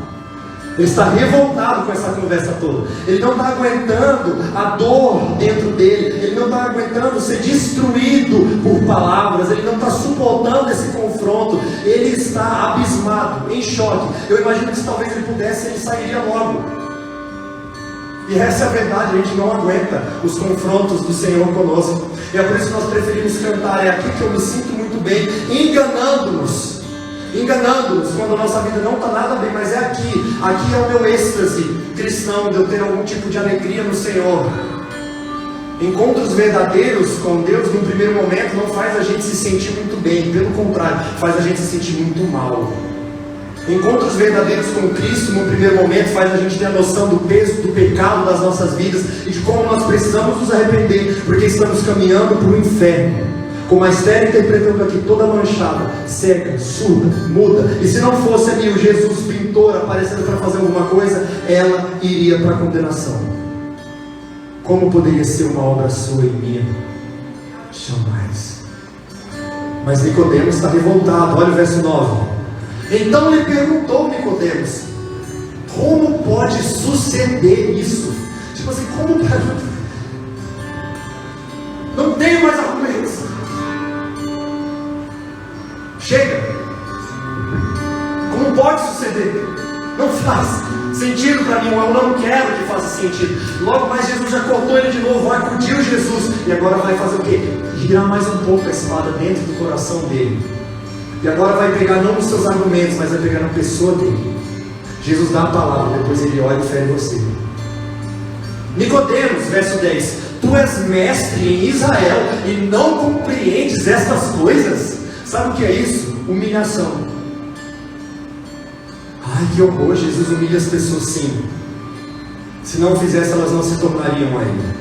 Ele está revoltado com essa conversa toda. Ele não está aguentando a dor dentro dele. Ele não está aguentando ser destruído por palavras. Ele não está suportando esse confronto. Ele está abismado, em choque. Eu imagino que se talvez ele pudesse, ele sairia logo. E essa é a verdade, a gente não aguenta os confrontos do Senhor conosco. E é por isso que nós preferimos cantar, é aqui que eu me sinto muito bem, enganando-nos quando a nossa vida não está nada bem, mas é aqui é o meu êxtase cristão, de eu ter algum tipo de alegria no Senhor. Encontros verdadeiros com Deus, no primeiro momento, não faz a gente se sentir muito bem, pelo contrário, faz a gente se sentir muito mal. Encontros verdadeiros com Cristo, no primeiro momento, faz a gente ter a noção do peso do pecado das nossas vidas e de como nós precisamos nos arrepender, porque estamos caminhando para o inferno. Como a Esther interpretando aqui, toda manchada, cega, surda, muda. E se não fosse ali o Jesus pintor aparecendo para fazer alguma coisa, ela iria para a condenação. Como poderia ser uma obra sua e minha? Jamais. Mas Nicodemos está revoltado. Olha o verso 9. Então lhe perguntou Nicodemos: como pode suceder isso? Tipo assim, como pode? Não tenho mais argumentos. Chega. Como pode suceder? Não faz sentido para mim, eu não quero que faça sentido. Logo mais Jesus já cortou ele de novo, acudiu Jesus, e agora vai fazer o quê? Girar mais um pouco a espada dentro do coração dele. E agora vai pegar não nos seus argumentos, mas vai pegar na pessoa dele. Jesus dá a palavra, depois ele olha e fere você. Nicodemos, verso 10: tu és mestre em Israel e não compreendes estas coisas? Sabe o que é isso? Humilhação. Ai, que horror, Jesus humilha as pessoas sim. Se não fizesse, elas não se tornariam a Ele.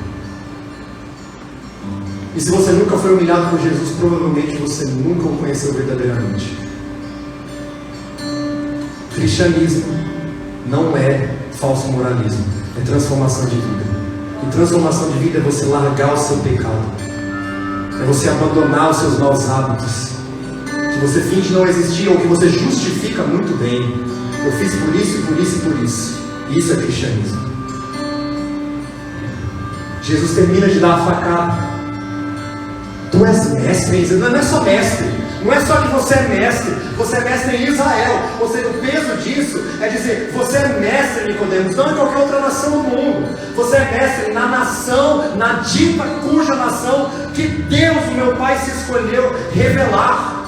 E se você nunca foi humilhado por Jesus, provavelmente você nunca o conheceu verdadeiramente. Cristianismo não é falso moralismo, é transformação de vida. E transformação de vida é você largar o seu pecado, é você abandonar os seus maus hábitos, que você finge não existir ou que você justifica muito bem. Eu fiz por isso, por isso e por isso. Isso é cristianismo. Jesus termina de dar a facada. Tu és mestre, não é só mestre, não é só que você é mestre em Israel. Ou seja, o peso disso é dizer, você é mestre, Nicodemos, não em qualquer outra nação do mundo. Você é mestre na nação, na dita cuja nação que Deus, o meu Pai, se escolheu revelar.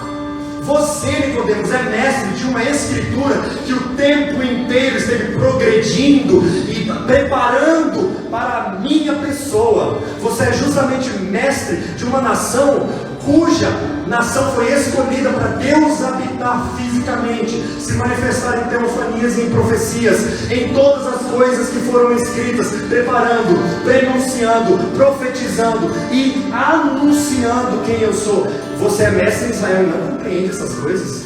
Você, Nicodemos, é mestre de uma escritura que o tempo inteiro esteve progredindo e preparando para a minha pessoa. Você é justamente mestre de uma nação cuja nação foi escolhida para Deus habitar fisicamente, se manifestar em teofanias e em profecias, em todas as coisas que foram escritas, preparando, prenunciando, profetizando e anunciando quem eu sou. Você é mestre em Israel e não compreende essas coisas?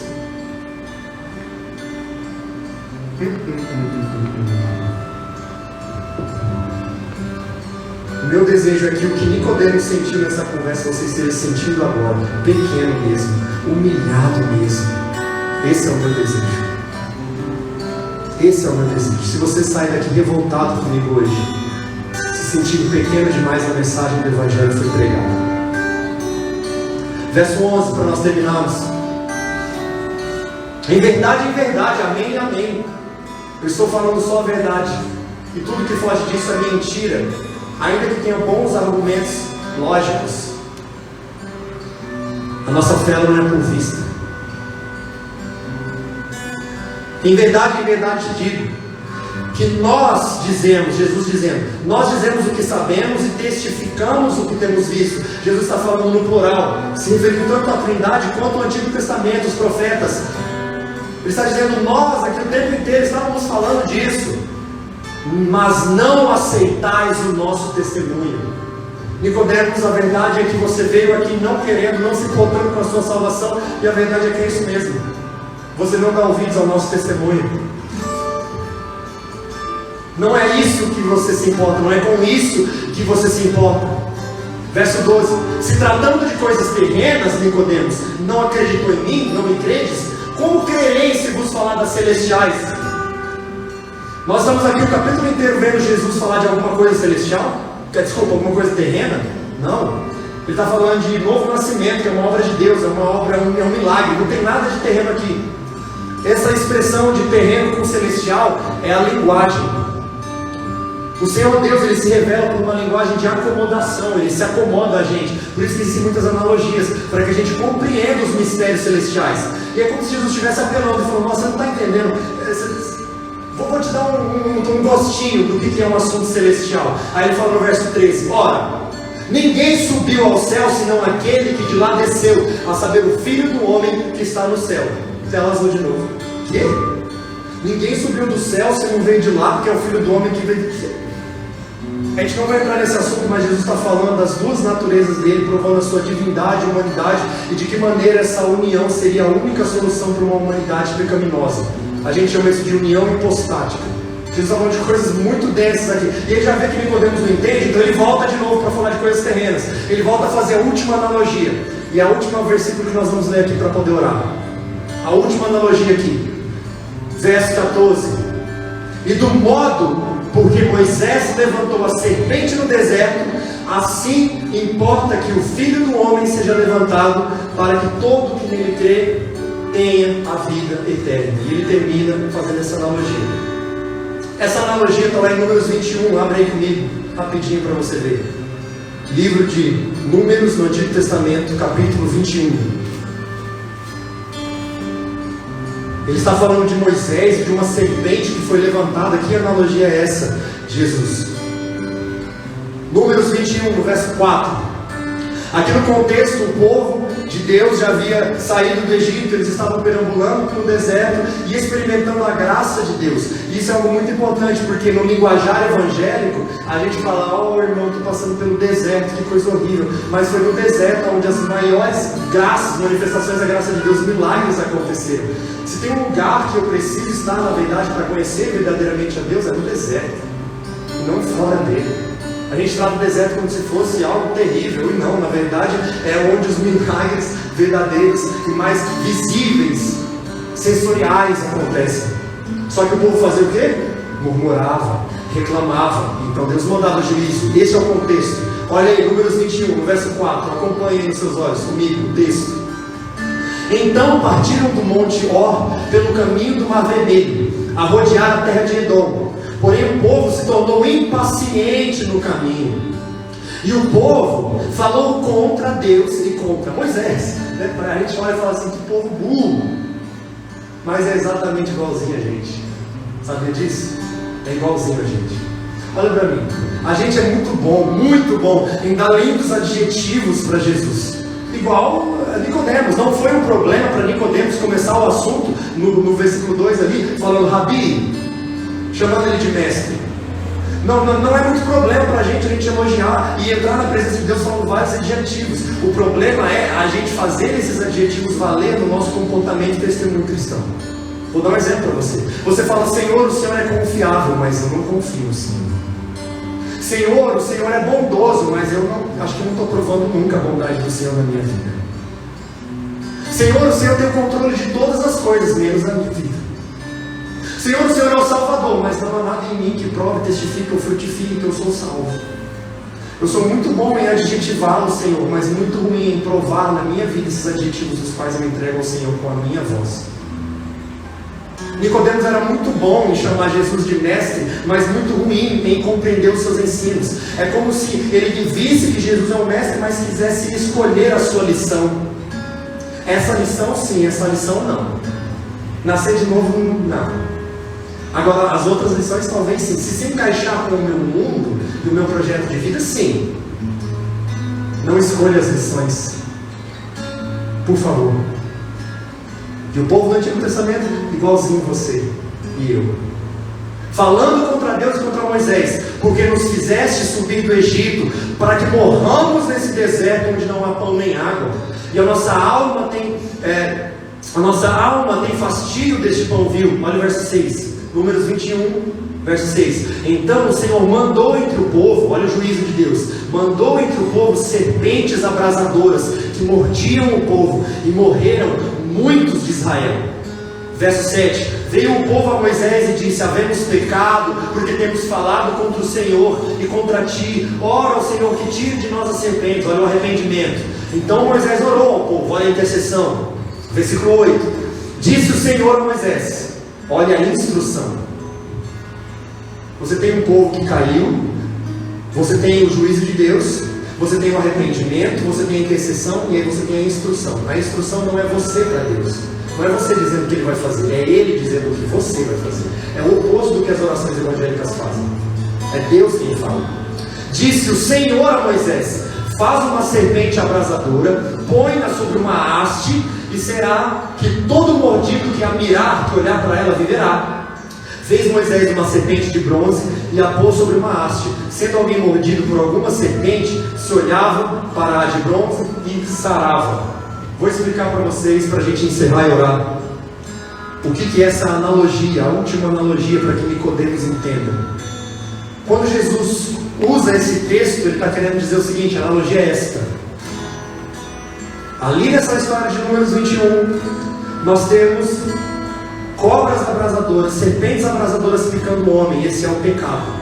O meu desejo é que o que Nicodemos sentiu nessa conversa, você esteja sentindo agora, pequeno mesmo, humilhado mesmo. Esse é o meu desejo. Esse é o meu desejo. Se você sai daqui revoltado comigo hoje, se sentindo pequeno demais, a mensagem do Evangelho foi pregada. Verso 11, para nós terminarmos. Em verdade, amém e amém. Eu estou falando só a verdade. E tudo que foge disso é mentira. Ainda que tenha bons argumentos lógicos. A nossa fé não é por vista. Em verdade te digo, que nós dizemos, Jesus dizendo, nós dizemos o que sabemos e testificamos o que temos visto. Jesus está falando no plural, se referindo tanto à Trindade quanto ao Antigo Testamento, os profetas. Ele está dizendo, nós aqui o tempo inteiro estávamos falando disso, mas não aceitais o nosso testemunho. Nicodemos, a verdade é que você veio aqui não querendo, não se importando com a sua salvação, e a verdade é que é isso mesmo. Você não dá ouvidos ao nosso testemunho. Não é isso que você se importa, não é com isso que você se importa. Verso 12: se tratando de coisas terrenas, Nicodemos, não acreditou em mim, não me credes? Como crereis se vos falar das celestiais? Nós estamos aqui o capítulo inteiro vendo Jesus falar de alguma coisa celestial? Desculpa, alguma coisa terrena? Não. Ele está falando de novo nascimento, que é uma obra de Deus, é uma obra, é um milagre, não tem nada de terreno aqui. Essa expressão de terreno com celestial é a linguagem. O Senhor Deus, ele se revela por uma linguagem de acomodação, ele se acomoda a gente. Por isso que existem muitas analogias, para que a gente compreenda os mistérios celestiais. E é como se Jesus estivesse apelando e falando: nossa, você não está entendendo. Vou te dar um gostinho do que é um assunto celestial. Aí ele fala no verso 13: ora, ninguém subiu ao céu senão aquele que de lá desceu, a saber, o Filho do Homem que está no céu. Tela azul de novo. Que? Ninguém subiu do céu se não veio de lá, porque é o Filho do Homem que veio do céu. A gente não vai entrar nesse assunto, mas Jesus está falando das duas naturezas dele, provando a sua divindade e humanidade, e de que maneira essa união seria a única solução para uma humanidade pecaminosa. A gente chama isso de união hipostática. Jesus está falando de coisas muito densas aqui. E ele já vê que Nicodemos não entende, então ele volta de novo para falar de coisas terrenas. Ele volta a fazer a última analogia. E a última versículo que nós vamos ler aqui para poder orar. A última analogia aqui. Verso 14. E do modo porque Moisés levantou a serpente no deserto, assim importa que o Filho do Homem seja levantado, para que todo que nele crê tenha a vida eterna. E ele termina fazendo essa analogia. Essa analogia está lá em Números 21, abre aí comigo, rapidinho para você ver. Livro de Números no Antigo Testamento, capítulo 21. Ele está falando de Moisés, de uma serpente que foi levantada. Que analogia é essa? Jesus. Números 21, no verso 4. Aqui no contexto, o povo de Deus já havia saído do Egito. Eles estavam perambulando pelo deserto e experimentando a graça de Deus. E isso é algo muito importante, porque no linguajar evangélico a gente fala: oh irmão, estou passando pelo deserto, que coisa horrível. Mas foi no deserto onde as maiores graças, manifestações da graça de Deus, milagres aconteceram. Se tem um lugar que eu preciso estar, na verdade, para conhecer verdadeiramente a Deus, é no deserto, e não fora dele. A gente trata o deserto como se fosse algo terrível, e não, na verdade, é onde os milagres verdadeiros e mais visíveis, sensoriais acontecem. Só que o povo fazia o quê? Murmurava, reclamava. Então Deus mandava juízo. Esse é o contexto. Olha aí, Números 21, no verso 4. Acompanhe aí nos seus olhos comigo o texto. Então partiram do monte Or pelo caminho do Mar Vermelho, a rodear a terra de Edom. Porém o povo se tornou impaciente no caminho. E o povo falou contra Deus e contra Moisés. A gente olha e fala assim: que povo burro. Mas é exatamente igualzinho a gente. Sabia disso? É igualzinho a gente. Olha para mim. A gente é muito bom em dar lindos adjetivos para Jesus. Igual Nicodemos. Não foi um problema para Nicodemos começar o assunto no versículo 2 ali, falando Rabi, chamando ele de mestre. Não é muito problema para a gente elogiar e entrar na presença de Deus falando vários adjetivos. O problema é a gente fazer esses adjetivos valer no nosso comportamento e testemunho cristão. Vou dar um exemplo para você. Você fala: Senhor, o Senhor é confiável, mas eu não confio no Senhor. Senhor, o Senhor é bondoso, mas eu acho que não estou provando nunca a bondade do Senhor na minha vida. Senhor, o Senhor tem o controle de todas as coisas, menos a minha vida. Senhor, o Senhor é o Salvador, mas não há nada em mim que prove, testifique ou frutifique que eu sou salvo. Eu sou muito bom em adjetivá-lo, Senhor, mas muito ruim em provar na minha vida esses adjetivos dos quais eu entrego ao Senhor com a minha voz. Nicodemos era muito bom em chamar Jesus de mestre, mas muito ruim em compreender os seus ensinos. É como se ele visse que Jesus é um mestre, mas quisesse escolher a sua lição. Essa lição sim, essa lição não. Nascer de novo, não. Agora, as outras lições talvez sim. Se encaixar com o meu mundo e o meu projeto de vida, sim. Não escolha as lições, por favor. E o povo do Antigo Testamento, igualzinho você e eu, falando contra Deus e contra Moisés: porque nos fizeste subir do Egito, para que morramos nesse deserto onde não há pão nem água, e a nossa alma tem fastígio deste pão vil. Olha o verso 6, Números 21, verso 6. Então o Senhor mandou entre o povo, olha o juízo de Deus, mandou entre o povo serpentes abrasadoras, que mordiam o povo, e morreram muitos de Israel. Verso 7. Veio o povo a Moisés e disse: havemos pecado, porque temos falado contra o Senhor e contra ti. Ora ao Senhor que tire de nós a serpente. Olha o arrependimento. Então Moisés orou ao povo. Olha a intercessão. Versículo 8. Disse o Senhor a Moisés: olha a instrução. Você tem um povo que caiu, você tem o juízo de Deus, você tem o arrependimento, você tem a intercessão e aí você tem a instrução. A instrução não é você para Deus, não é você dizendo o que Ele vai fazer, é Ele dizendo o que você vai fazer. É o oposto do que as orações evangélicas fazem. É Deus quem fala. Disse o Senhor a Moisés: faz uma serpente abrasadora, põe-na sobre uma haste, e será que todo mordido que a mirar, que olhar para ela, viverá. Fez Moisés uma serpente de bronze e a pôs sobre uma haste. Sendo alguém mordido por alguma serpente, se olhava para a de bronze e sarava. Vou explicar para vocês, para a gente encerrar e orar, o que é essa analogia, a última analogia, para que Nicodemos entenda. Quando Jesus usa esse texto, ele está querendo dizer o seguinte: a analogia é esta. Ali nessa história de Números 21, nós temos cobras abrasadoras, serpentes abrasadoras picando o homem. Esse é o pecado.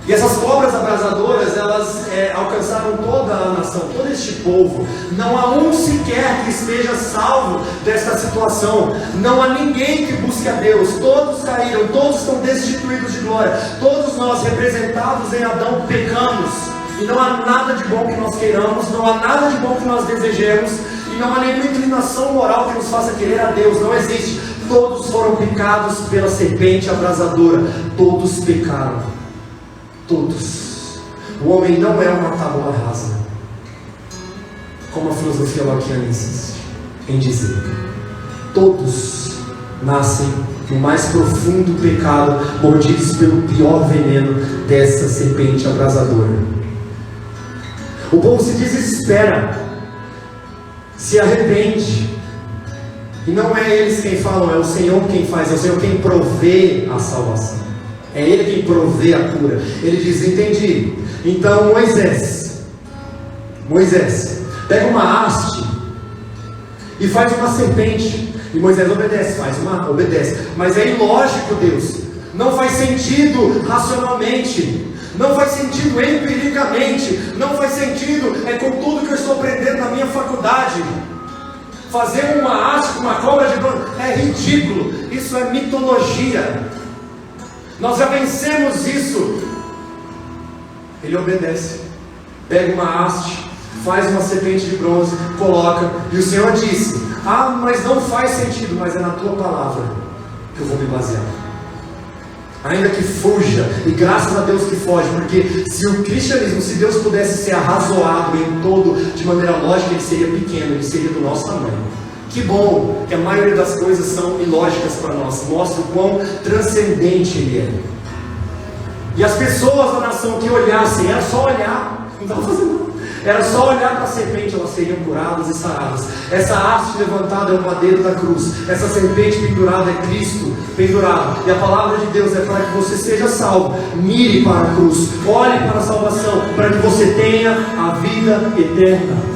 E essas cobras abrasadoras, elas alcançaram toda a nação, todo este povo. Não há um sequer que esteja salvo desta situação. Não há ninguém que busque a Deus. Todos caíram, todos estão destituídos de glória. Todos nós, representados em Adão, pecamos. E não há nada de bom que nós queiramos, não há nada de bom que nós desejemos, e não há nenhuma inclinação moral que nos faça querer a Deus. Não existe. Todos foram picados pela serpente abrasadora. Todos pecaram. Todos. O homem não é uma tábua rasa, como a filosofia lockeana insiste em dizer. Todos nascem no mais profundo pecado, mordidos pelo pior veneno dessa serpente abrasadora. O povo se desespera, se arrepende, e não é eles quem falam, é o Senhor quem faz, é o Senhor quem provê a salvação, é Ele quem provê a cura. Ele diz: entendi. Então Moisés, pega uma haste e faz uma serpente. E Moisés obedece. Mas é ilógico, Deus. Não faz sentido racionalmente. Não faz sentido empiricamente. Não faz sentido com tudo que eu estou aprendendo na minha faculdade. Fazer uma haste com uma cobra de bronze é ridículo. Isso é mitologia. Nós já vencemos isso. Ele obedece. Pega uma haste, faz uma serpente de bronze, coloca. E o Senhor disse: mas não faz sentido. Mas é na tua palavra que eu vou me basear. Ainda que fuja, e graças a Deus que foge, porque se o cristianismo, se Deus pudesse ser arrazoado em todo, de maneira lógica, ele seria pequeno, ele seria do nosso tamanho. Que bom que a maioria das coisas são ilógicas para nós, mostra o quão transcendente ele é. E as pessoas da nação que olhassem, era só olhar, não estava fazendo nada. Era só olhar para a serpente, elas seriam curadas e saradas. Essa haste levantada é o madeiro da cruz. Essa serpente pendurada é Cristo pendurado. E a palavra de Deus é para que você seja salvo. Mire para a cruz, olhe para a salvação, para que você tenha a vida eterna.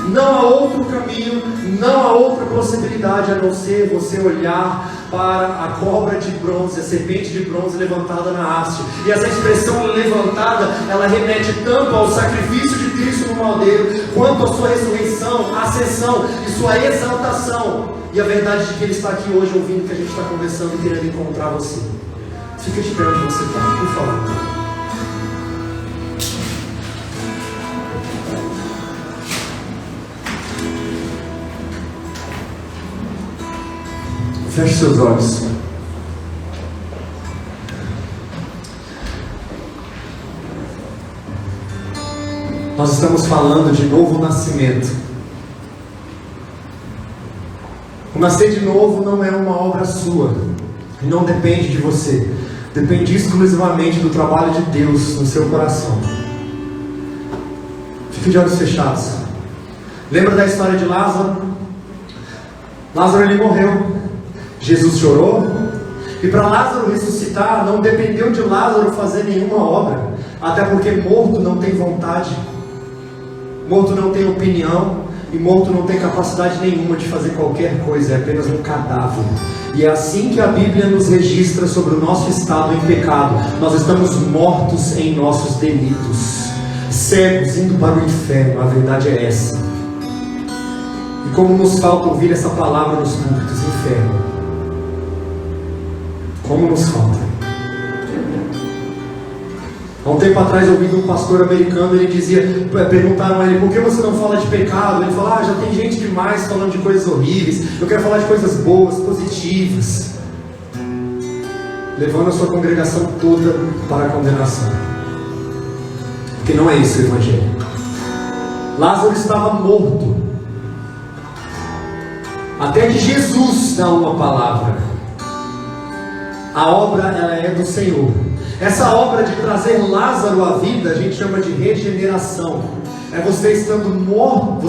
Não há outro caminho, não há outra possibilidade a não ser você olhar para a cobra de bronze, a serpente de bronze levantada na haste. E essa expressão levantada, ela remete tanto ao sacrifício de Cristo no madeiro, quanto à sua ressurreição, ascensão e sua exaltação. E a verdade de que Ele está aqui hoje ouvindo que a gente está conversando e querendo encontrar você. Fica de pé onde você está, por favor. Feche seus olhos. Nós estamos falando de novo nascimento. O nascer de novo não é uma obra sua, não depende de você, depende exclusivamente do trabalho de Deus no seu coração. Fique de olhos fechados. Lembra da história de Lázaro? Lázaro, ele morreu. Jesus chorou, e para Lázaro ressuscitar, não dependeu de Lázaro fazer nenhuma obra, até porque morto não tem vontade, morto não tem opinião, e morto não tem capacidade nenhuma de fazer qualquer coisa, é apenas um cadáver. E é assim que a Bíblia nos registra sobre o nosso estado em pecado. Nós estamos mortos em nossos delitos, cegos, indo para o inferno. A verdade é essa. E como nos falta ouvir essa palavra nos púlpitos, inferno. Como nos falta. Há um tempo atrás, ouvindo um pastor americano, ele dizia, perguntaram a ele, por que você não fala de pecado? Ele falou, já tem gente demais falando de coisas horríveis, eu quero falar de coisas boas, positivas, levando a sua congregação toda para a condenação, porque não é isso o Evangelho. Lázaro estava morto, até que Jesus dá uma palavra. A obra, ela é do Senhor. Essa obra de trazer Lázaro à vida, a gente chama de regeneração. É você estando morto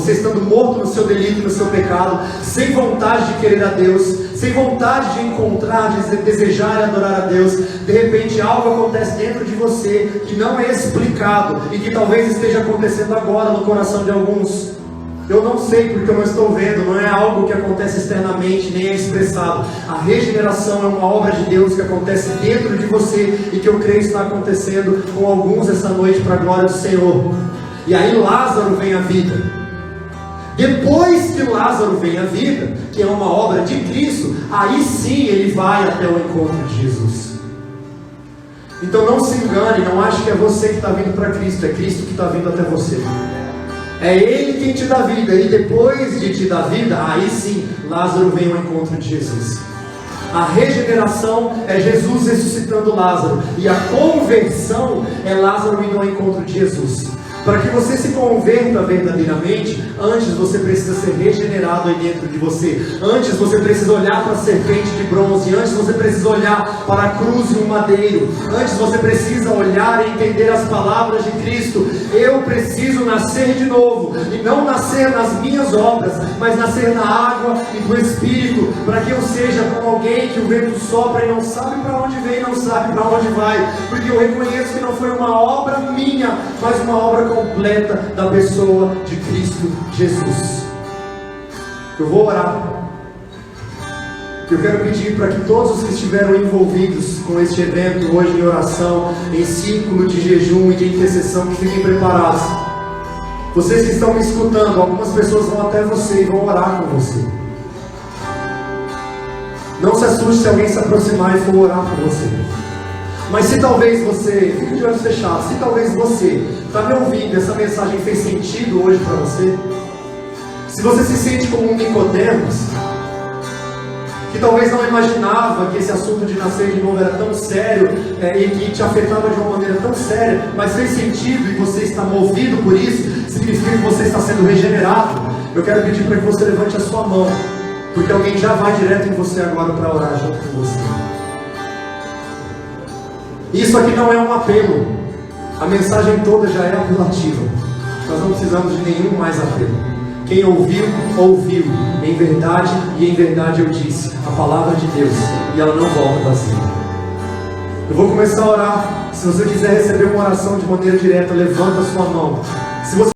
no seu delito, no seu pecado, sem vontade de querer a Deus, sem vontade de encontrar, de desejar e adorar a Deus. De repente algo acontece dentro de você que não é explicado e que talvez esteja acontecendo agora no coração de alguns. Eu não sei porque eu não estou vendo, não é algo que acontece externamente, nem é expressado. A regeneração é uma obra de Deus que acontece dentro de você e que eu creio está acontecendo com alguns essa noite para a glória do Senhor. E aí Lázaro vem à vida. Depois que Lázaro vem à vida, que é uma obra de Cristo, aí sim ele vai até o encontro de Jesus. Então não se engane, não ache que é você que está vindo para Cristo, é Cristo que está vindo até você. É Ele quem te dá vida, e depois de te dar vida, aí sim, Lázaro vem ao encontro de Jesus. A regeneração é Jesus ressuscitando Lázaro, e a conversão é Lázaro indo ao encontro de Jesus. Para que você se converta verdadeiramente, antes você precisa ser regenerado aí dentro de você. Antes você precisa olhar para a serpente de bronze. Antes você precisa olhar para a cruz e o madeiro. Antes você precisa olhar e entender as palavras de Cristo. Eu preciso nascer de novo. E não nascer nas minhas obras, mas nascer na água e do Espírito. Para que eu seja como alguém que o vento sopra e não sabe para onde vem, não sabe para onde vai. Porque eu reconheço que não foi uma obra minha, mas uma obra completa da pessoa de Cristo Jesus. Eu vou orar. Eu quero pedir para que todos os que estiveram envolvidos com este evento hoje em oração, em círculo de jejum e de intercessão, que fiquem preparados. Vocês que estão me escutando, algumas pessoas vão até você e vão orar com você. Não se assuste se alguém se aproximar e for orar com você. Mas se talvez você, fique de olhos fechados, se talvez você está me ouvindo, essa mensagem fez sentido hoje para você, se você se sente como um Nicodemos, que talvez não imaginava que esse assunto de nascer de novo era tão sério e que te afetava de uma maneira tão séria, mas fez sentido e você está movido por isso, significa que você está sendo regenerado. Eu quero pedir para que você levante a sua mão, porque alguém já vai direto em você agora para orar junto com você. Isso aqui não é um apelo, a mensagem toda já é apelativa. Nós não precisamos de nenhum mais apelo. Quem ouviu, ouviu, em verdade e em verdade eu disse, a palavra de Deus, e ela não volta vazia. Eu vou começar a orar. Se você quiser receber uma oração de maneira direta, levanta a sua mão. Se você